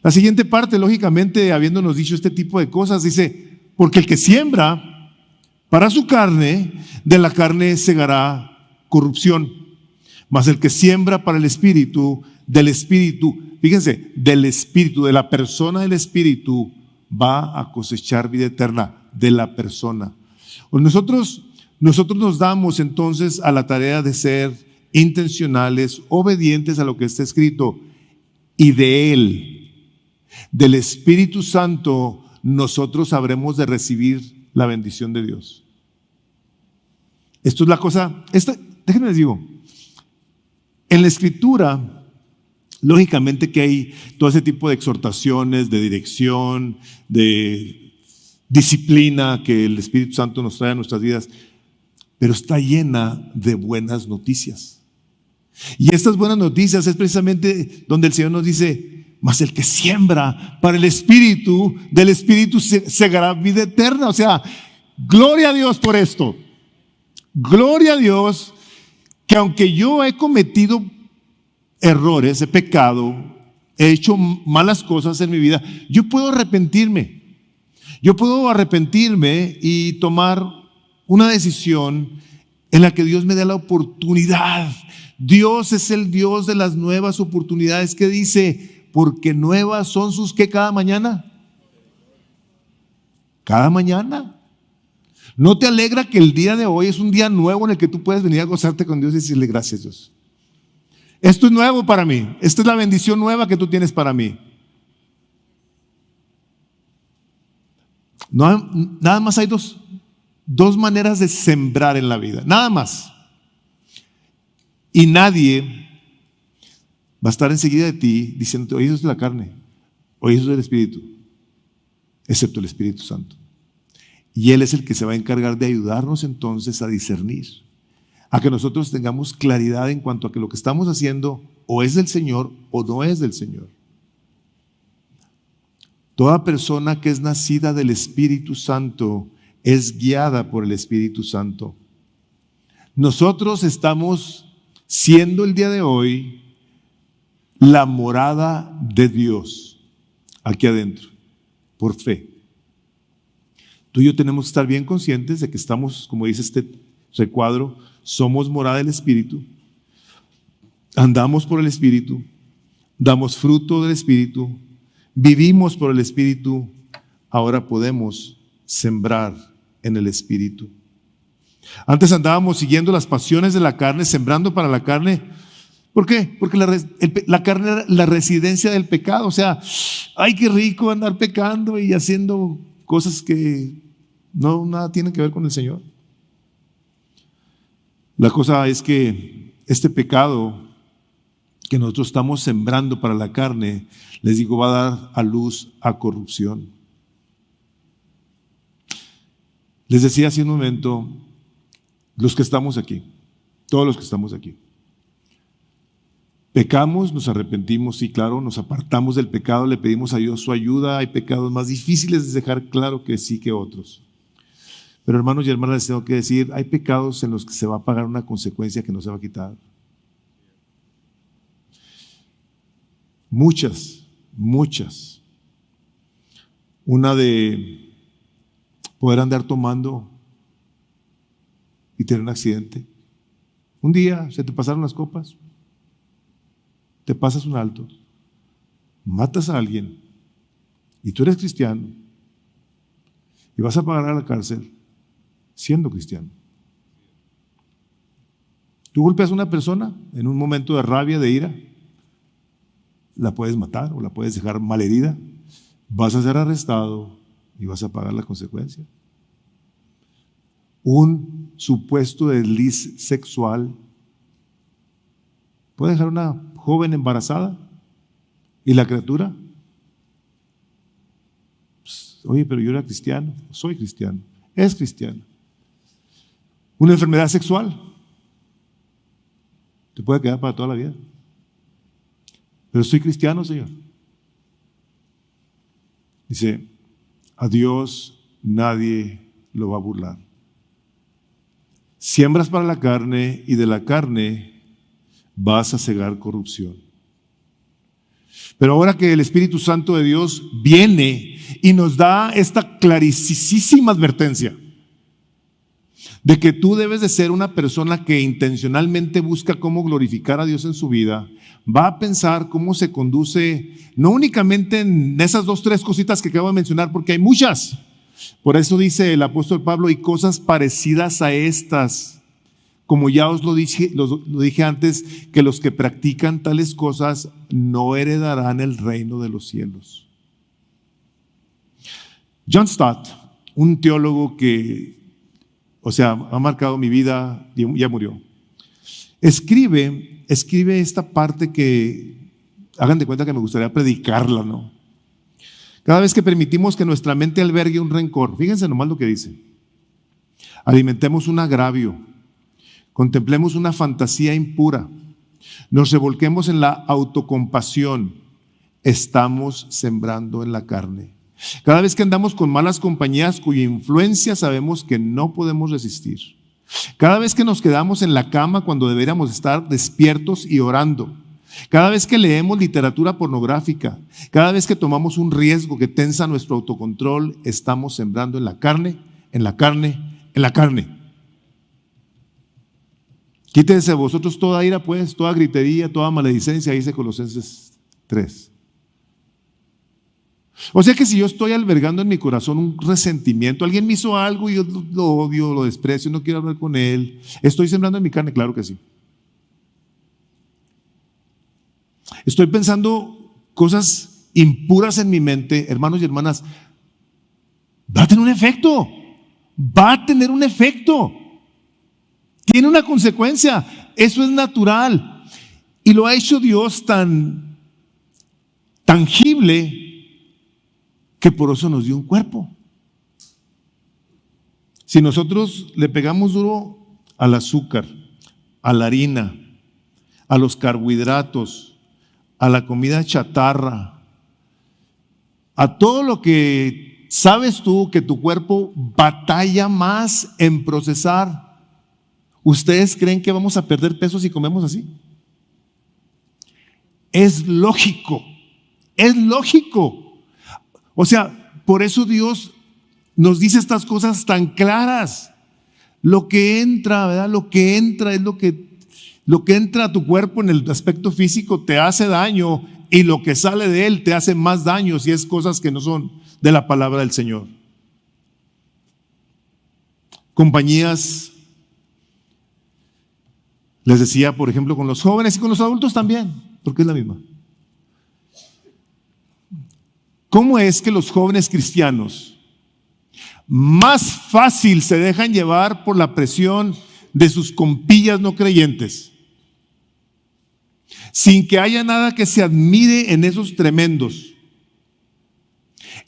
La siguiente parte, lógicamente, habiéndonos dicho este tipo de cosas, dice, porque el que siembra para su carne, de la carne segará corrupción. Mas el que siembra para el Espíritu, del Espíritu, fíjense, del Espíritu, de la persona del Espíritu, va a cosechar vida eterna, de la persona. Nosotros nos damos entonces a la tarea de ser intencionales, obedientes a lo que está escrito, y de Él, del Espíritu Santo, nosotros habremos de recibir la bendición de Dios. Esto es la cosa, déjenme les digo, en la Escritura, lógicamente que hay todo ese tipo de exhortaciones, de dirección, de disciplina que el Espíritu Santo nos trae a nuestras vidas, pero está llena de buenas noticias. Y estas buenas noticias es precisamente donde el Señor nos dice, mas el que siembra para el Espíritu, del Espíritu segará vida eterna. O sea, gloria a Dios por esto. Gloria a Dios que aunque yo he cometido errores, he pecado, he hecho malas cosas en mi vida, yo puedo arrepentirme. Yo puedo arrepentirme y tomar una decisión en la que Dios me dé la oportunidad. Dios es el Dios de las nuevas oportunidades, que dice, porque nuevas son sus que cada mañana. Cada mañana. ¿No te alegra que el día de hoy es un día nuevo en el que tú puedes venir a gozarte con Dios y decirle gracias, Dios? Esto es nuevo para mí. Esta es la bendición nueva que tú tienes para mí. No, nada más hay dos maneras de sembrar en la vida. Nada más. Y nadie va a estar enseguida de ti diciendo, oye, eso es de la carne, oye, eso es del Espíritu, excepto el Espíritu Santo. Y Él es el que se va a encargar de ayudarnos entonces a discernir, a que nosotros tengamos claridad en cuanto a que lo que estamos haciendo o es del Señor o no es del Señor. Toda persona que es nacida del Espíritu Santo es guiada por el Espíritu Santo. Nosotros estamos siendo el día de hoy la morada de Dios aquí adentro, por fe. Tú y yo tenemos que estar bien conscientes de que estamos, como dice este recuadro, somos morada del Espíritu, andamos por el Espíritu, damos fruto del Espíritu, vivimos por el Espíritu, ahora podemos sembrar en el Espíritu. Antes andábamos siguiendo las pasiones de la carne, sembrando para la carne. ¿Por qué? Porque la carne era la residencia del pecado. O sea, ay, qué rico andar pecando y haciendo cosas que no nada tienen que ver con el Señor. La cosa es que este pecado que nosotros estamos sembrando para la carne, les digo, va a dar a luz a corrupción. Les decía hace un momento, los que estamos aquí, todos los que estamos aquí, pecamos, nos arrepentimos, sí, claro, nos apartamos del pecado, le pedimos a Dios su ayuda. Hay pecados más difíciles de dejar claro que sí que otros. Pero hermanos y hermanas, les tengo que decir, hay pecados en los que se va a pagar una consecuencia que no se va a quitar. Muchas. Una de poder andar tomando y tener un accidente. Un día se te pasaron las copas, te pasas un alto, matas a alguien y tú eres cristiano y vas a pagar a la cárcel siendo cristiano. Tú golpeas a una persona en un momento de rabia, de ira, la puedes matar o la puedes dejar malherida, vas a ser arrestado y vas a pagar la consecuencia. un supuesto desliz sexual puede dejar a una joven embarazada y la criatura, pues, oye, pero yo era cristiano, soy cristiano, es cristiano. Una enfermedad sexual te puede quedar para toda la vida. Pero soy cristiano, Señor. Dice, a Dios nadie lo va a burlar. Siembras para la carne y de la carne vas a cegar corrupción. Pero ahora que el Espíritu Santo de Dios viene y nos da esta clarísima advertencia de que tú debes de ser una persona que intencionalmente busca cómo glorificar a Dios en su vida, va a pensar cómo se conduce, no únicamente en esas 2, 3 cositas que acabo de mencionar, porque hay muchas. Por eso dice el apóstol Pablo, y cosas parecidas a estas, como ya os lo dije antes, que los que practican tales cosas no heredarán el reino de los cielos. John Stott, un teólogo que ha marcado mi vida, ya murió. Escribe esta parte que, hagan de cuenta que me gustaría predicarla, ¿no? Cada vez que permitimos que nuestra mente albergue un rencor, fíjense nomás lo que dice. Alimentemos un agravio, contemplemos una fantasía impura, nos revolquemos en la autocompasión, estamos sembrando en la carne. Cada vez que andamos con malas compañías cuya influencia sabemos que no podemos resistir. Cada vez que nos quedamos en la cama cuando deberíamos estar despiertos y orando. Cada vez que leemos literatura pornográfica. Cada vez que tomamos un riesgo que tensa nuestro autocontrol, estamos sembrando en la carne, en la carne, en la carne. Quítense vosotros toda ira, pues, toda gritería, toda maledicencia, dice Colosenses 3. O sea que si yo estoy albergando en mi corazón un resentimiento, alguien me hizo algo y yo lo odio, lo desprecio, no quiero hablar con él, ¿estoy sembrando en mi carne? Claro que sí. Estoy pensando cosas impuras en mi mente, hermanos y hermanas, va a tener un efecto, tiene una consecuencia, eso es natural y lo ha hecho Dios tan tangible que por eso nos dio un cuerpo. Si nosotros le pegamos duro al azúcar, a la harina, a los carbohidratos, a la comida chatarra, a todo lo que sabes tú que tu cuerpo batalla más en procesar, ¿ustedes creen que vamos a perder peso si comemos así? Es lógico. O sea, por eso Dios nos dice estas cosas tan claras. Lo que entra, ¿verdad? Lo que entra es lo que entra a tu cuerpo en el aspecto físico te hace daño y lo que sale de él te hace más daño si es cosas que no son de la palabra del Señor. Compañías, les decía, por ejemplo, con los jóvenes y con los adultos también, porque es la misma. ¿Cómo es que los jóvenes cristianos más fácil se dejan llevar por la presión de sus compillas no creyentes? Sin que haya nada que se admire en esos tremendos.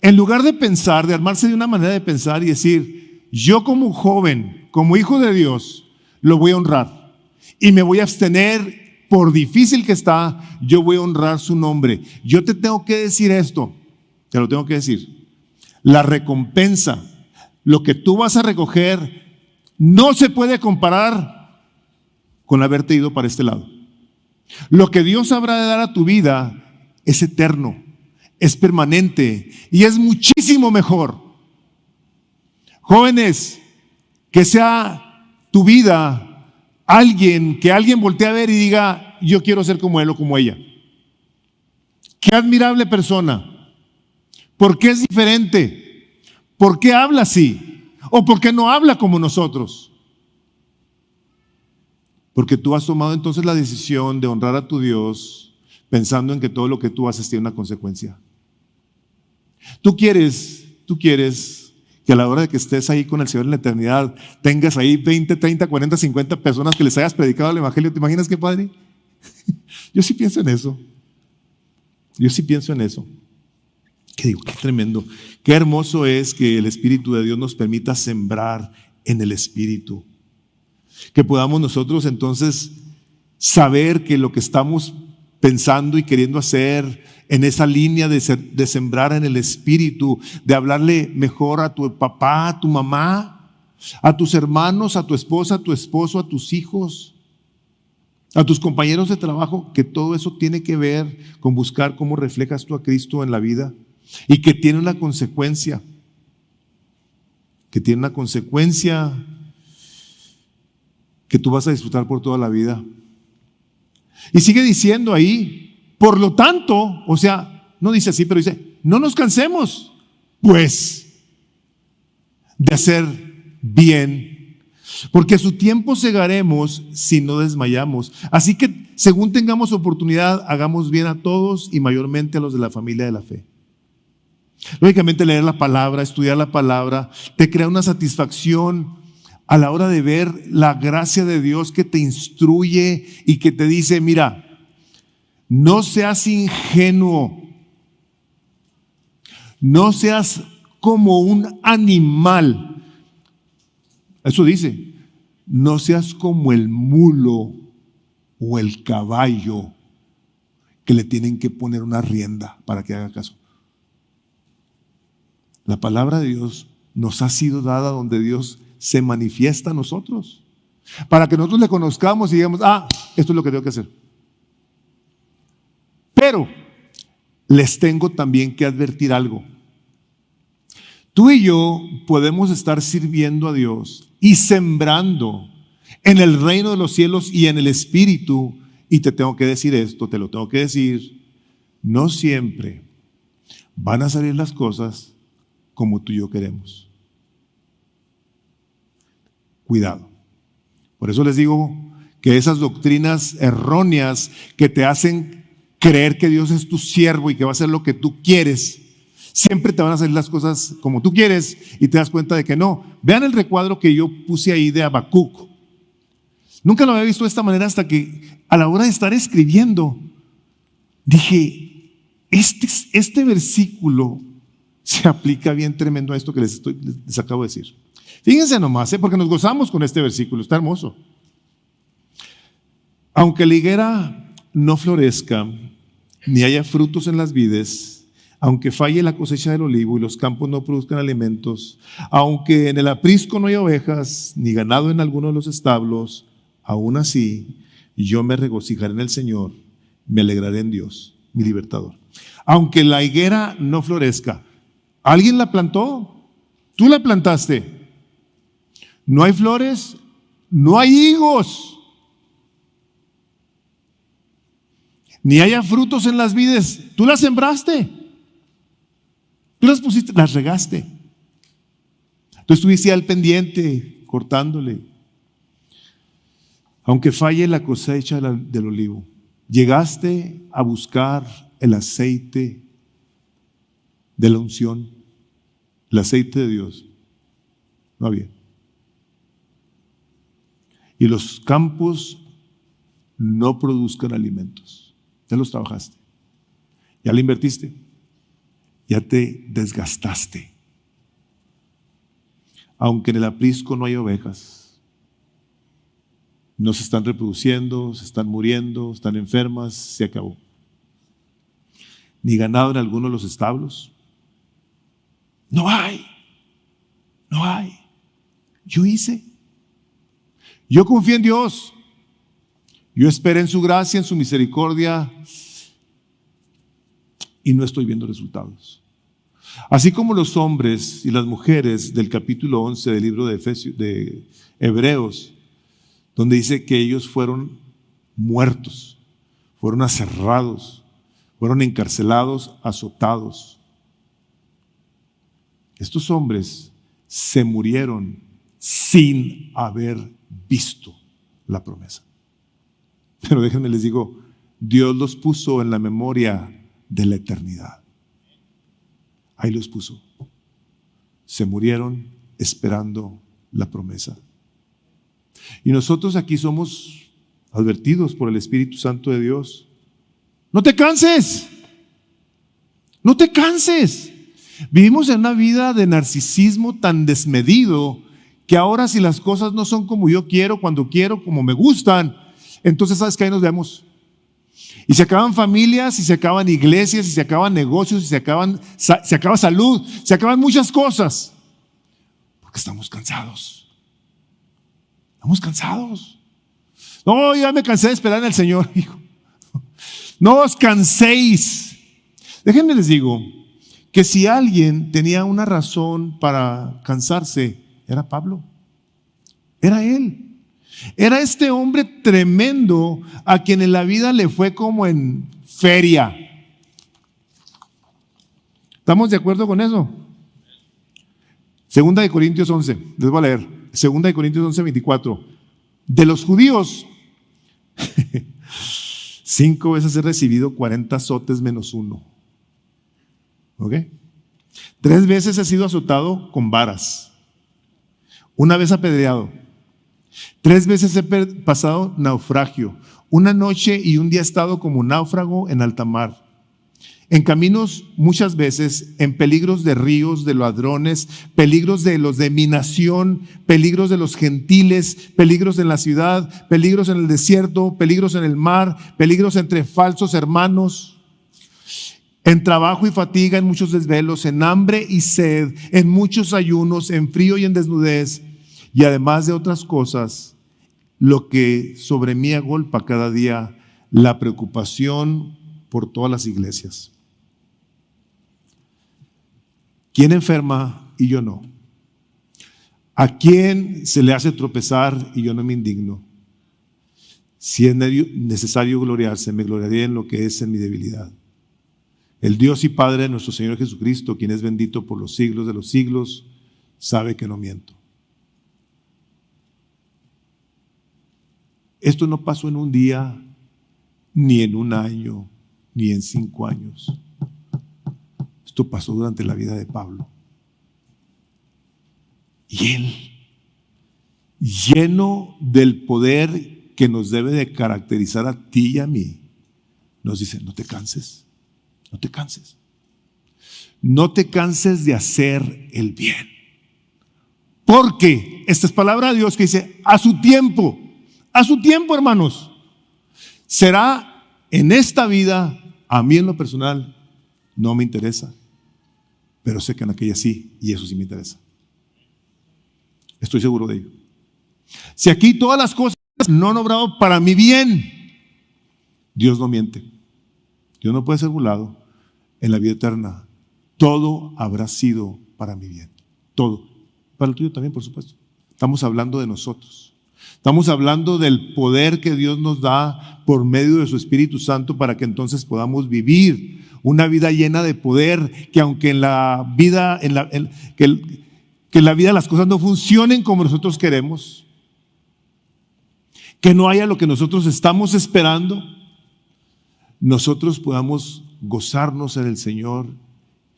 En lugar de pensar, de armarse de una manera de pensar y decir, yo como joven, como hijo de Dios, lo voy a honrar y me voy a abstener, por difícil que está, yo voy a honrar su nombre. Yo te tengo que decir esto. Te lo tengo que decir. La recompensa, lo que tú vas a recoger, no se puede comparar con haberte ido para este lado. Lo que Dios habrá de dar a tu vida es eterno, es permanente y es muchísimo mejor. Jóvenes, que sea tu vida que alguien voltee a ver y diga, yo quiero ser como él o como ella. Qué admirable persona. ¿Por qué es diferente? ¿Por qué habla así? ¿O por qué no habla como nosotros? Porque tú has tomado entonces la decisión de honrar a tu Dios pensando en que todo lo que tú haces tiene una consecuencia. Tú quieres que que a la hora de que estés ahí con el Señor en la eternidad, tengas ahí 20, 30, 40, 50 personas que les hayas predicado el Evangelio. ¿Te imaginas qué padre? Yo sí pienso en eso. Yo sí pienso en eso. ¿Qué digo? Qué tremendo. Qué hermoso es que el Espíritu de Dios nos permita sembrar en el Espíritu. Que podamos nosotros entonces saber que lo que estamos pensando y queriendo hacer en esa línea de sembrar en el Espíritu, de hablarle mejor a tu papá, a tu mamá, a tus hermanos, a tu esposa, a tu esposo, a tus hijos, a tus compañeros de trabajo, que todo eso tiene que ver con buscar cómo reflejas tú a Cristo en la vida y que tiene una consecuencia, que tú vas a disfrutar por toda la vida. Y sigue diciendo ahí, por lo tanto, o sea, no dice así, pero dice, no nos cansemos, pues, de hacer bien, porque a su tiempo segaremos si no desmayamos. Así que, según tengamos oportunidad, hagamos bien a todos y mayormente a los de la familia de la fe. Lógicamente, leer la palabra, estudiar la palabra, te crea una satisfacción a la hora de ver la gracia de Dios que te instruye y que te dice, mira, no seas ingenuo, no seas como un animal. Eso dice, no seas como el mulo o el caballo que le tienen que poner una rienda para que haga caso. La palabra de Dios nos ha sido dada donde Dios se manifiesta a nosotros, para que nosotros le conozcamos y digamos, esto es lo que tengo que hacer. Pero les tengo también que advertir algo. Tú y yo podemos estar sirviendo a Dios y sembrando en el reino de los cielos y en el Espíritu, y te tengo que decir esto, te lo tengo que decir, no siempre van a salir las cosas como tú y yo queremos. Cuidado. Por eso les digo que esas doctrinas erróneas que te hacen creer que Dios es tu siervo y que va a hacer lo que tú quieres, siempre te van a salir las cosas como tú quieres y te das cuenta de que no. Vean el recuadro que yo puse ahí de Habacuc. Nunca lo había visto de esta manera hasta que a la hora de estar escribiendo dije, este versículo se aplica bien tremendo a esto que les acabo de decir. Fíjense nomás, porque nos gozamos con este versículo, está hermoso. Aunque la higuera no florezca, ni haya frutos en las vides, aunque falle la cosecha del olivo y los campos no produzcan alimentos, aunque en el aprisco no haya ovejas, ni ganado en alguno de los establos, aún así yo me regocijaré en el Señor, me alegraré en Dios, mi libertador. Aunque la higuera no florezca, ¿alguien la plantó? Tú la plantaste. No hay flores, no hay higos, ni haya frutos en las vides. Tú las sembraste, tú las pusiste, las regaste. Tú estuviste al pendiente, cortándole. Aunque falle la cosecha del olivo, llegaste a buscar el aceite de la unción, el aceite de Dios. No había. Y los campos no produzcan alimentos. Ya los trabajaste, ya le invertiste, ya te desgastaste. Aunque en el aprisco no hay ovejas, no se están reproduciendo, se están muriendo, están enfermas, se acabó. Ni ganado en alguno de los establos. No hay. Yo hice. Yo confío en Dios. Yo esperé en su gracia, en su misericordia, y no estoy viendo resultados. Así como los hombres y las mujeres del capítulo 11 del libro de Hebreos, donde dice que ellos fueron muertos, fueron aserrados, fueron encarcelados, azotados. Estos hombres se murieron sin haber visto la promesa. Pero déjenme les digo, Dios los puso en la memoria de la eternidad. Ahí los puso. se murieron esperando la promesa. Y nosotros aquí somos advertidos por el Espíritu Santo de Dios. No te canses. No te canses. Vivimos en una vida de narcisismo tan desmedido que ahora si las cosas no son como yo quiero, cuando quiero, como me gustan, entonces sabes que ahí nos vemos. Y se acaban familias, y se acaban iglesias, y se acaban negocios, y se acaba salud, se acaban muchas cosas. Porque estamos cansados. Estamos cansados. No, ya me cansé de esperar en el Señor, hijo. No os canséis. Déjenme les digo que si alguien tenía una razón para cansarse, era Pablo. Era él. Era este hombre tremendo a quien en la vida le fue como en feria. ¿Estamos de acuerdo con eso? Segunda de Corintios 11, les voy a leer. Segunda de Corintios 11, 24. De los judíos, 5 veces he recibido 40 azotes menos 1. ¿Ok? 3 veces he sido azotado con varas. 1 vez apedreado. 3 veces he pasado naufragio. 1 noche y 1 día he estado como náufrago en alta mar. En caminos muchas veces, en peligros de ríos, de ladrones, peligros de los de mi nación, peligros de los gentiles, peligros en la ciudad, peligros en el desierto, peligros en el mar, peligros entre falsos hermanos, en trabajo y fatiga, en muchos desvelos, en hambre y sed, en muchos ayunos, en frío y en desnudez, y además de otras cosas, lo que sobre mí agolpa cada día, la preocupación por todas las iglesias. ¿Quién enferma y yo no? ¿A quién se le hace tropezar y yo no me indigno? Si es necesario gloriarse, me gloriaré en lo que es en mi debilidad. El Dios y Padre de nuestro Señor Jesucristo, quien es bendito por los siglos de los siglos, sabe que no miento. Esto no pasó en un día, ni en un año, ni en 5 años. Esto pasó durante la vida de Pablo. Y él, lleno del poder que nos debe de caracterizar a ti y a mí, nos dice: no te canses, no te canses. No te canses de hacer el bien. Porque esta es palabra de Dios que dice: a su tiempo, hermanos, será en esta vida. A mí en lo personal no me interesa, pero sé que en aquella sí, y eso sí me interesa. Estoy seguro de ello. Si aquí todas las cosas no han obrado para mi bien, Dios no miente. Dios no puede ser burlado. En la vida eterna todo habrá sido para mi bien. Todo. Para el tuyo también, por supuesto. Estamos hablando de nosotros. Estamos hablando del poder que Dios nos da por medio de su Espíritu Santo para que entonces podamos vivir una vida llena de poder, que aunque en la vida, que en la vida las cosas no funcionen como nosotros queremos, que no haya lo que nosotros estamos esperando, nosotros podamos gozarnos en el Señor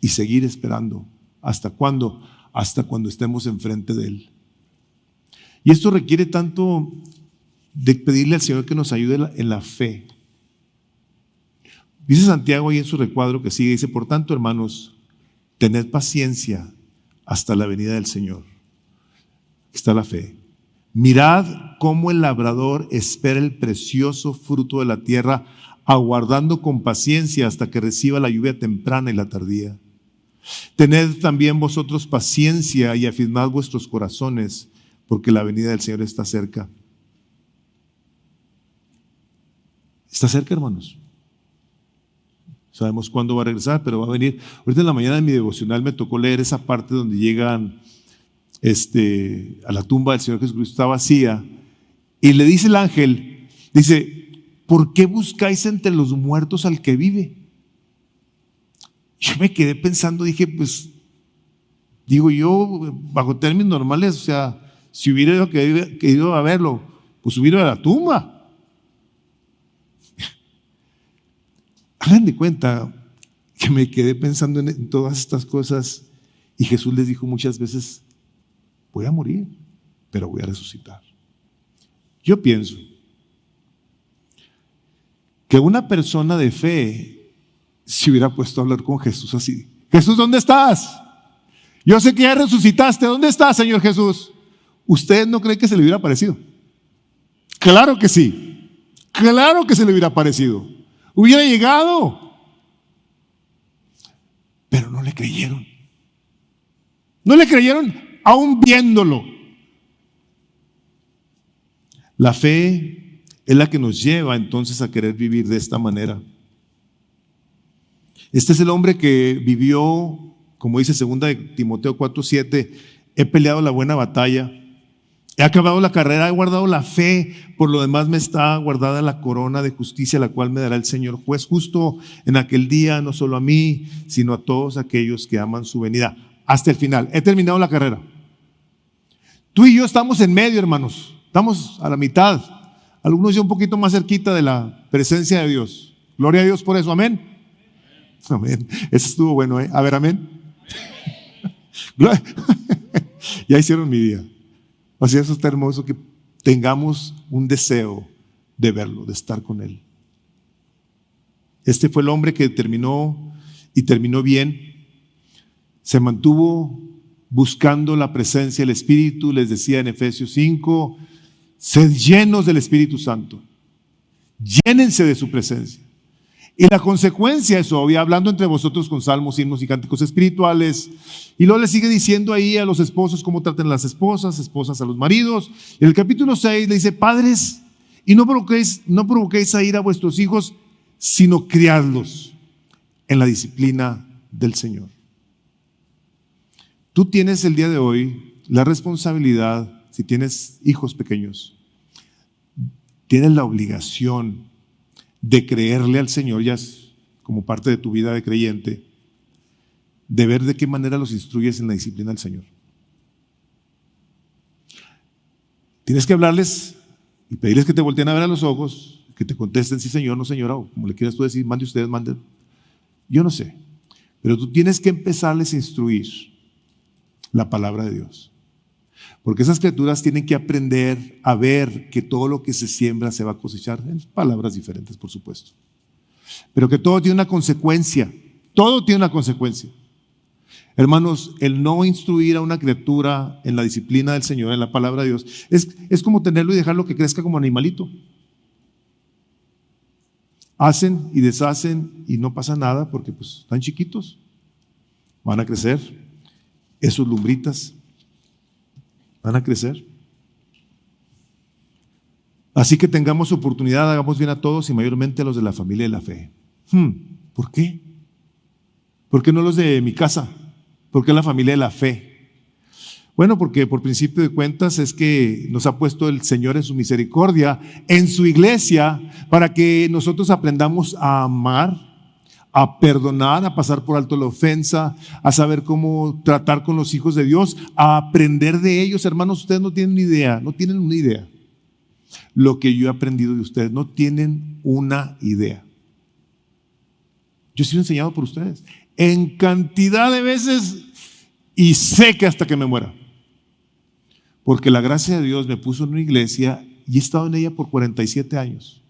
y seguir esperando. ¿Hasta cuándo? Hasta cuando estemos enfrente de Él. Y esto requiere tanto de pedirle al Señor que nos ayude en la fe. Dice Santiago ahí en su recuadro que sigue, dice: por tanto, hermanos, tened paciencia hasta la venida del Señor. Está la fe. Mirad cómo el labrador espera el precioso fruto de la tierra, aguardando con paciencia hasta que reciba la lluvia temprana y la tardía. Tened también vosotros paciencia y afirmad vuestros corazones, porque la venida del Señor está cerca. Está cerca, hermanos. Sabemos cuándo va a regresar, pero va a venir. Ahorita en la mañana en mi devocional me tocó leer esa parte donde llegan a la tumba del Señor Jesucristo, está vacía, y le dice el ángel, dice: ¿por qué buscáis entre los muertos al que vive? Yo me quedé pensando, dije, pues, digo yo, bajo términos normales, o sea, si hubiera querido a verlo, pues hubiera a la tumba. Hagan de cuenta que me quedé pensando en todas estas cosas Y Jesús les dijo muchas veces, voy a morir, pero voy a resucitar. Yo pienso que una persona de fe se hubiera puesto a hablar con Jesús así. Jesús, ¿dónde estás? Yo sé que ya resucitaste. ¿Dónde estás, Señor Jesús? ¿Usted no cree que se le hubiera parecido? Claro que sí. Claro que se le hubiera parecido. Hubiera llegado. Pero no le creyeron. No le creyeron aún viéndolo. La fe es la que nos lleva entonces a querer vivir de esta manera. Este es el hombre que vivió, como dice 2 de Timoteo 4:7, he peleado la buena batalla, he acabado la carrera, he guardado la fe, por lo demás me está guardada la corona de justicia, la cual me dará el Señor juez justo en aquel día, no solo a mí, sino a todos aquellos que aman su venida. Hasta el final, he terminado la carrera. Tú y yo estamos en medio, hermanos, estamos a la mitad, algunos ya un poquito más cerquita de la presencia de Dios. Gloria a Dios por eso, amén. Amén. Eso estuvo bueno, ¿eh? A ver, amén. Ya hicieron mi día. O sea, eso está hermoso, que tengamos un deseo de verlo, de estar con Él. Este fue el hombre que terminó y terminó bien. Se mantuvo buscando la presencia del Espíritu. Les decía en Efesios 5, sed llenos del Espíritu Santo. Llénense de su presencia. Y la consecuencia es obvia, hablando entre vosotros con salmos, himnos y cánticos espirituales. Y luego le sigue diciendo ahí a los esposos cómo traten las esposas a los maridos. En el capítulo 6 le dice, padres, y no provoquéis a ir a vuestros hijos, sino criadlos en la disciplina del Señor. Tú tienes el día de hoy la responsabilidad, si tienes hijos pequeños, tienes la obligación de creerle al Señor, ya como parte de tu vida de creyente, de ver de qué manera los instruyes en la disciplina del Señor. Tienes que hablarles y pedirles que te volteen a ver a los ojos, que te contesten sí señor, no señora, o como le quieras tú decir, mande ustedes, manden. Yo no sé, pero tú tienes que empezarles a instruir la palabra de Dios. Porque esas criaturas tienen que aprender a ver que todo lo que se siembra se va a cosechar, en palabras diferentes, por supuesto. Pero que todo tiene una consecuencia, todo tiene una consecuencia. Hermanos, el no instruir a una criatura en la disciplina del Señor, en la palabra de Dios, es como tenerlo y dejarlo que crezca como animalito. Hacen y deshacen y no pasa nada porque pues están chiquitos, van a crecer, esos lumbritas van a crecer. Así que tengamos oportunidad, hagamos bien a todos y mayormente a los de la familia de la fe. ¿Por qué? ¿Por qué no los de mi casa? ¿Por qué la familia de la fe? Bueno, porque por principio de cuentas es que nos ha puesto el Señor en su misericordia, en su iglesia, para que nosotros aprendamos a amar, a perdonar, a pasar por alto la ofensa, a saber cómo tratar con los hijos de Dios, a aprender de ellos. Hermanos, ustedes no tienen ni idea, no tienen una idea. Lo que yo he aprendido de ustedes, no tienen una idea. Yo he sido enseñado por ustedes en cantidad de veces y sé que hasta que me muera. Porque la gracia de Dios me puso en una iglesia y he estado en ella por 47 años.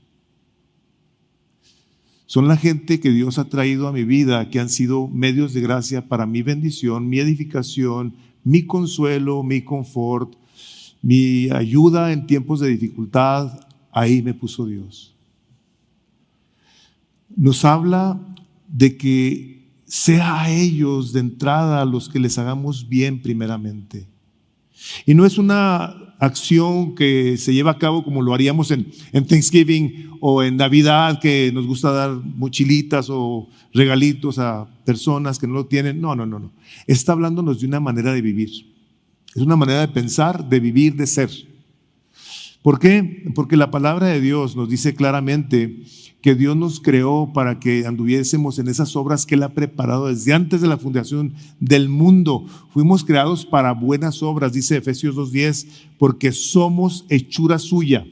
Son la gente que Dios ha traído a mi vida, que han sido medios de gracia para mi bendición, mi edificación, mi consuelo, mi confort, mi ayuda en tiempos de dificultad. Ahí me puso Dios. Nos habla de que sea a ellos de entrada a los que les hagamos bien primeramente. Y no es una acción que se lleva a cabo como lo haríamos en Thanksgiving o en Navidad, que nos gusta dar mochilitas o regalitos a personas que no lo tienen. No. Está hablándonos de una manera de vivir. Es una manera de pensar, de vivir, de ser. ¿Por qué? Porque la palabra de Dios nos dice claramente que Dios nos creó para que anduviésemos en esas obras que Él ha preparado desde antes de la fundación del mundo. Fuimos creados para buenas obras, dice Efesios 2:10, porque somos hechura suya,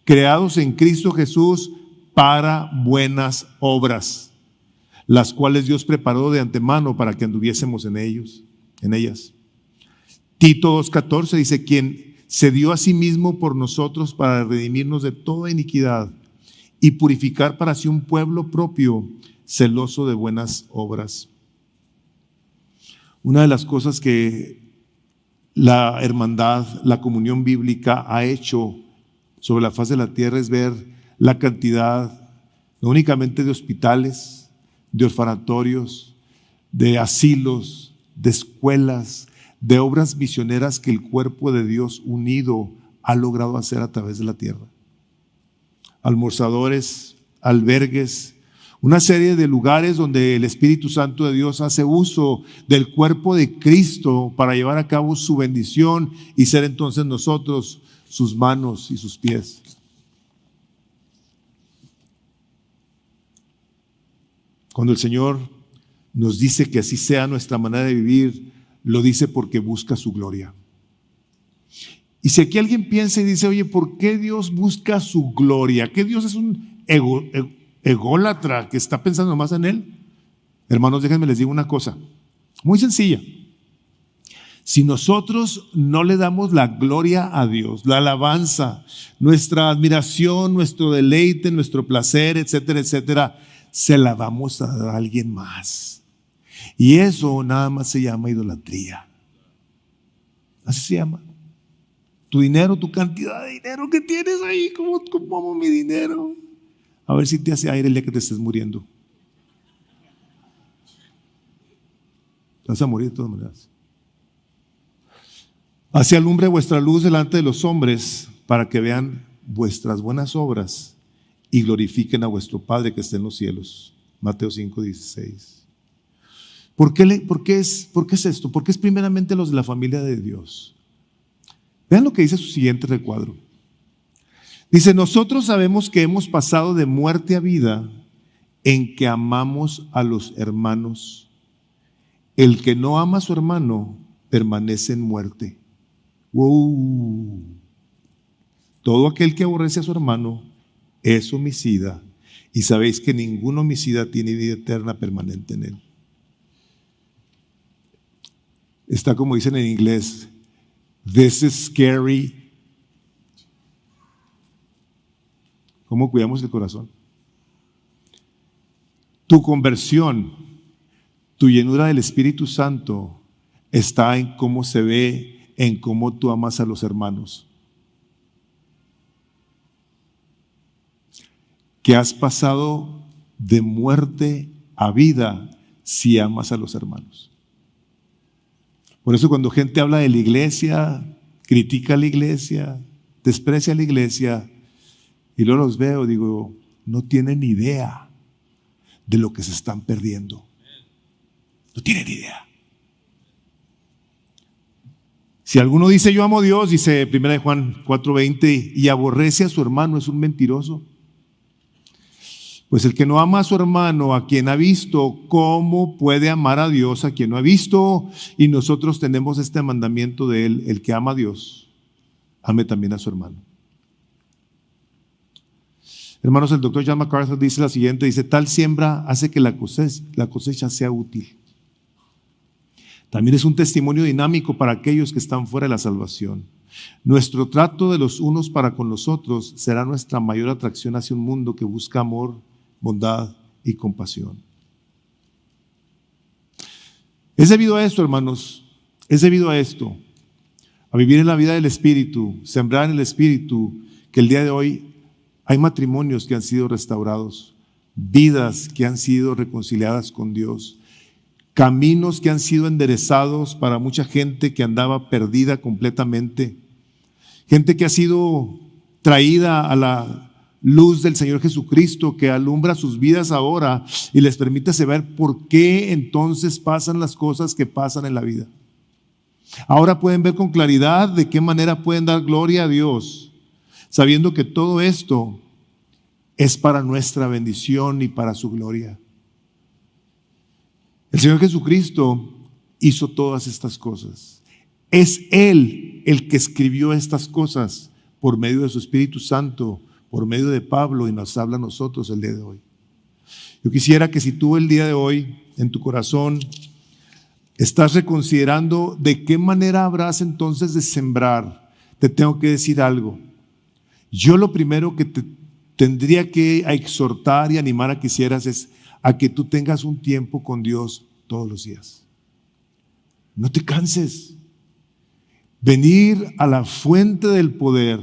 creados en Cristo Jesús para buenas obras, las cuales Dios preparó de antemano para que anduviésemos en en ellas. Tito 2:14 dice, quien se dio a sí mismo por nosotros para redimirnos de toda iniquidad y purificar para sí un pueblo propio, celoso de buenas obras. Una de las cosas que la hermandad, la comunión bíblica ha hecho sobre la faz de la tierra es ver la cantidad, no únicamente de hospitales, de orfanatorios, de asilos, de escuelas, de obras misioneras que el cuerpo de Dios unido ha logrado hacer a través de la tierra. Almorzadores, albergues, una serie de lugares donde el Espíritu Santo de Dios hace uso del cuerpo de Cristo para llevar a cabo su bendición y ser entonces nosotros sus manos y sus pies. Cuando el Señor nos dice que así sea nuestra manera de vivir, lo dice porque busca su gloria. Y si aquí alguien piensa y dice, oye, ¿por qué Dios busca su gloria? ¿Qué Dios es un ególatra que está pensando más en Él? Hermanos, déjenme les digo una cosa muy sencilla. Si nosotros no le damos la gloria a Dios, la alabanza, nuestra admiración, nuestro deleite, nuestro placer, etcétera, etcétera, se la vamos a dar a alguien más. Y eso nada más se llama idolatría. Así se llama. Tu dinero, tu cantidad de dinero que tienes ahí, ¿cómo amo mi dinero? A ver si te hace aire el día que te estés muriendo. Te vas a morir de todas maneras. Así alumbre vuestra luz delante de los hombres, para que vean vuestras buenas obras y glorifiquen a vuestro Padre que está en los cielos. Mateo 5:16. ¿Por qué es esto? Porque es primeramente los de la familia de Dios. Vean lo que dice su siguiente recuadro. Dice, nosotros sabemos que hemos pasado de muerte a vida en que amamos a los hermanos. El que no ama a su hermano permanece en muerte. ¡Wow! Todo aquel que aborrece a su hermano es homicida, y sabéis que ningún homicida tiene vida eterna permanente en él. Está como dicen en inglés, this is scary. ¿Cómo cuidamos el corazón? Tu conversión, tu llenura del Espíritu Santo está en cómo se ve, en cómo tú amas a los hermanos. Que has pasado de muerte a vida si amas a los hermanos. Por eso cuando gente habla de la iglesia, critica a la iglesia, desprecia a la iglesia, y luego los veo, digo, no tienen idea de lo que se están perdiendo. No tienen idea. Si alguno dice yo amo a Dios, dice 1 Juan 4:20, y aborrece a su hermano, es un mentiroso. Pues el que no ama a su hermano, a quien ha visto, ¿cómo puede amar a Dios a quien no ha visto? Y nosotros tenemos este mandamiento de él, el que ama a Dios, ame también a su hermano. Hermanos, el doctor John MacArthur dice la siguiente, dice, tal siembra hace que la cosecha sea útil. También es un testimonio dinámico para aquellos que están fuera de la salvación. Nuestro trato de los unos para con los otros será nuestra mayor atracción hacia un mundo que busca amor, bondad y compasión. Es debido a esto, hermanos, es debido a esto, a vivir en la vida del Espíritu, sembrar en el Espíritu, que el día de hoy hay matrimonios que han sido restaurados, vidas que han sido reconciliadas con Dios, caminos que han sido enderezados para mucha gente que andaba perdida completamente, gente que ha sido traída a la luz del Señor Jesucristo, que alumbra sus vidas ahora y les permite saber por qué entonces pasan las cosas que pasan en la vida. Ahora pueden ver con claridad de qué manera pueden dar gloria a Dios, sabiendo que todo esto es para nuestra bendición y para su gloria. El Señor Jesucristo hizo todas estas cosas. Es Él el que escribió estas cosas por medio de su Espíritu Santo, por medio de Pablo, y nos habla a nosotros el día de hoy. Yo quisiera que si tú el día de hoy en tu corazón Estás reconsiderando de qué manera habrás entonces de sembrar. Te tengo que decir algo. Yo lo primero que te tendría que exhortar y animar a que hicieras es a que tú tengas un tiempo con Dios todos los días. No te canses. Venir a la fuente del poder,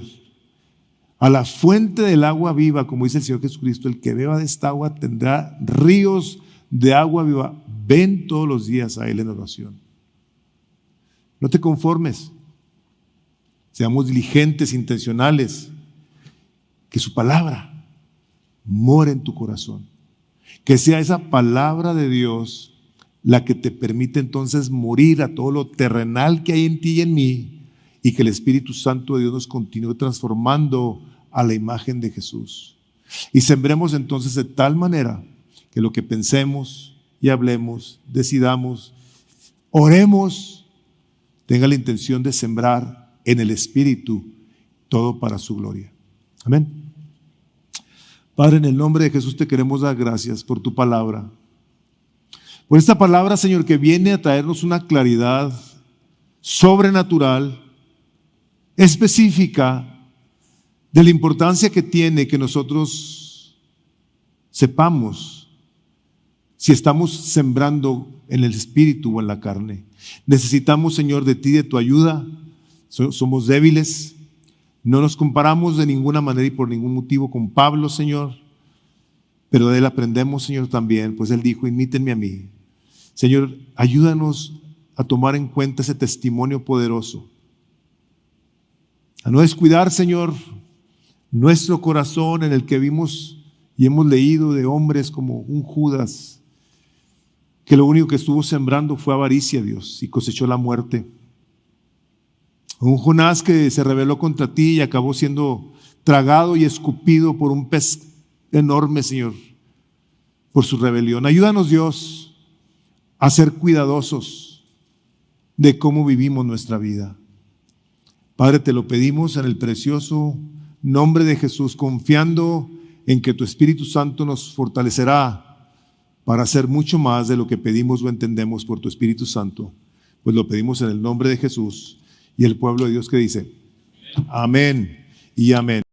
a la fuente del agua viva, como dice el Señor Jesucristo, el que beba de esta agua tendrá ríos de agua viva. Ven todos los días a Él en oración. No te conformes. Seamos diligentes, intencionales. Que su palabra more en tu corazón. Que sea esa palabra de Dios la que te permite entonces morir a todo lo terrenal que hay en ti y en mí, y que el Espíritu Santo de Dios nos continúe transformando a la imagen de Jesús. Y sembremos entonces de tal manera que lo que pensemos y hablemos, decidamos, oremos, tenga la intención de sembrar en el Espíritu todo para su gloria. Amén. Padre, en el nombre de Jesús te queremos dar gracias por tu palabra. Por esta palabra, Señor, que viene a traernos una claridad sobrenatural, específica, de la importancia que tiene que nosotros sepamos si estamos sembrando en el Espíritu o en la carne. Necesitamos, Señor, de ti, de tu ayuda. Somos débiles. No nos comparamos de ninguna manera y por ningún motivo con Pablo, Señor. Pero de él aprendemos, Señor, también, pues él dijo, imítenme a mí. Señor, ayúdanos a tomar en cuenta ese testimonio poderoso. A no descuidar, Señor, nuestro corazón en el que vimos y hemos leído de hombres como un Judas, que lo único que estuvo sembrando fue avaricia, Dios, y cosechó la muerte. Un Jonás que se rebeló contra ti y acabó siendo tragado y escupido por un pez enorme, Señor, por su rebelión. Ayúdanos, Dios, a ser cuidadosos de cómo vivimos nuestra vida. Padre, te lo pedimos en el precioso nombre de Jesús, confiando en que tu Espíritu Santo nos fortalecerá para hacer mucho más de lo que pedimos o entendemos por tu Espíritu Santo. Pues lo pedimos en el nombre de Jesús. Y el pueblo de Dios que dice, amén y amén.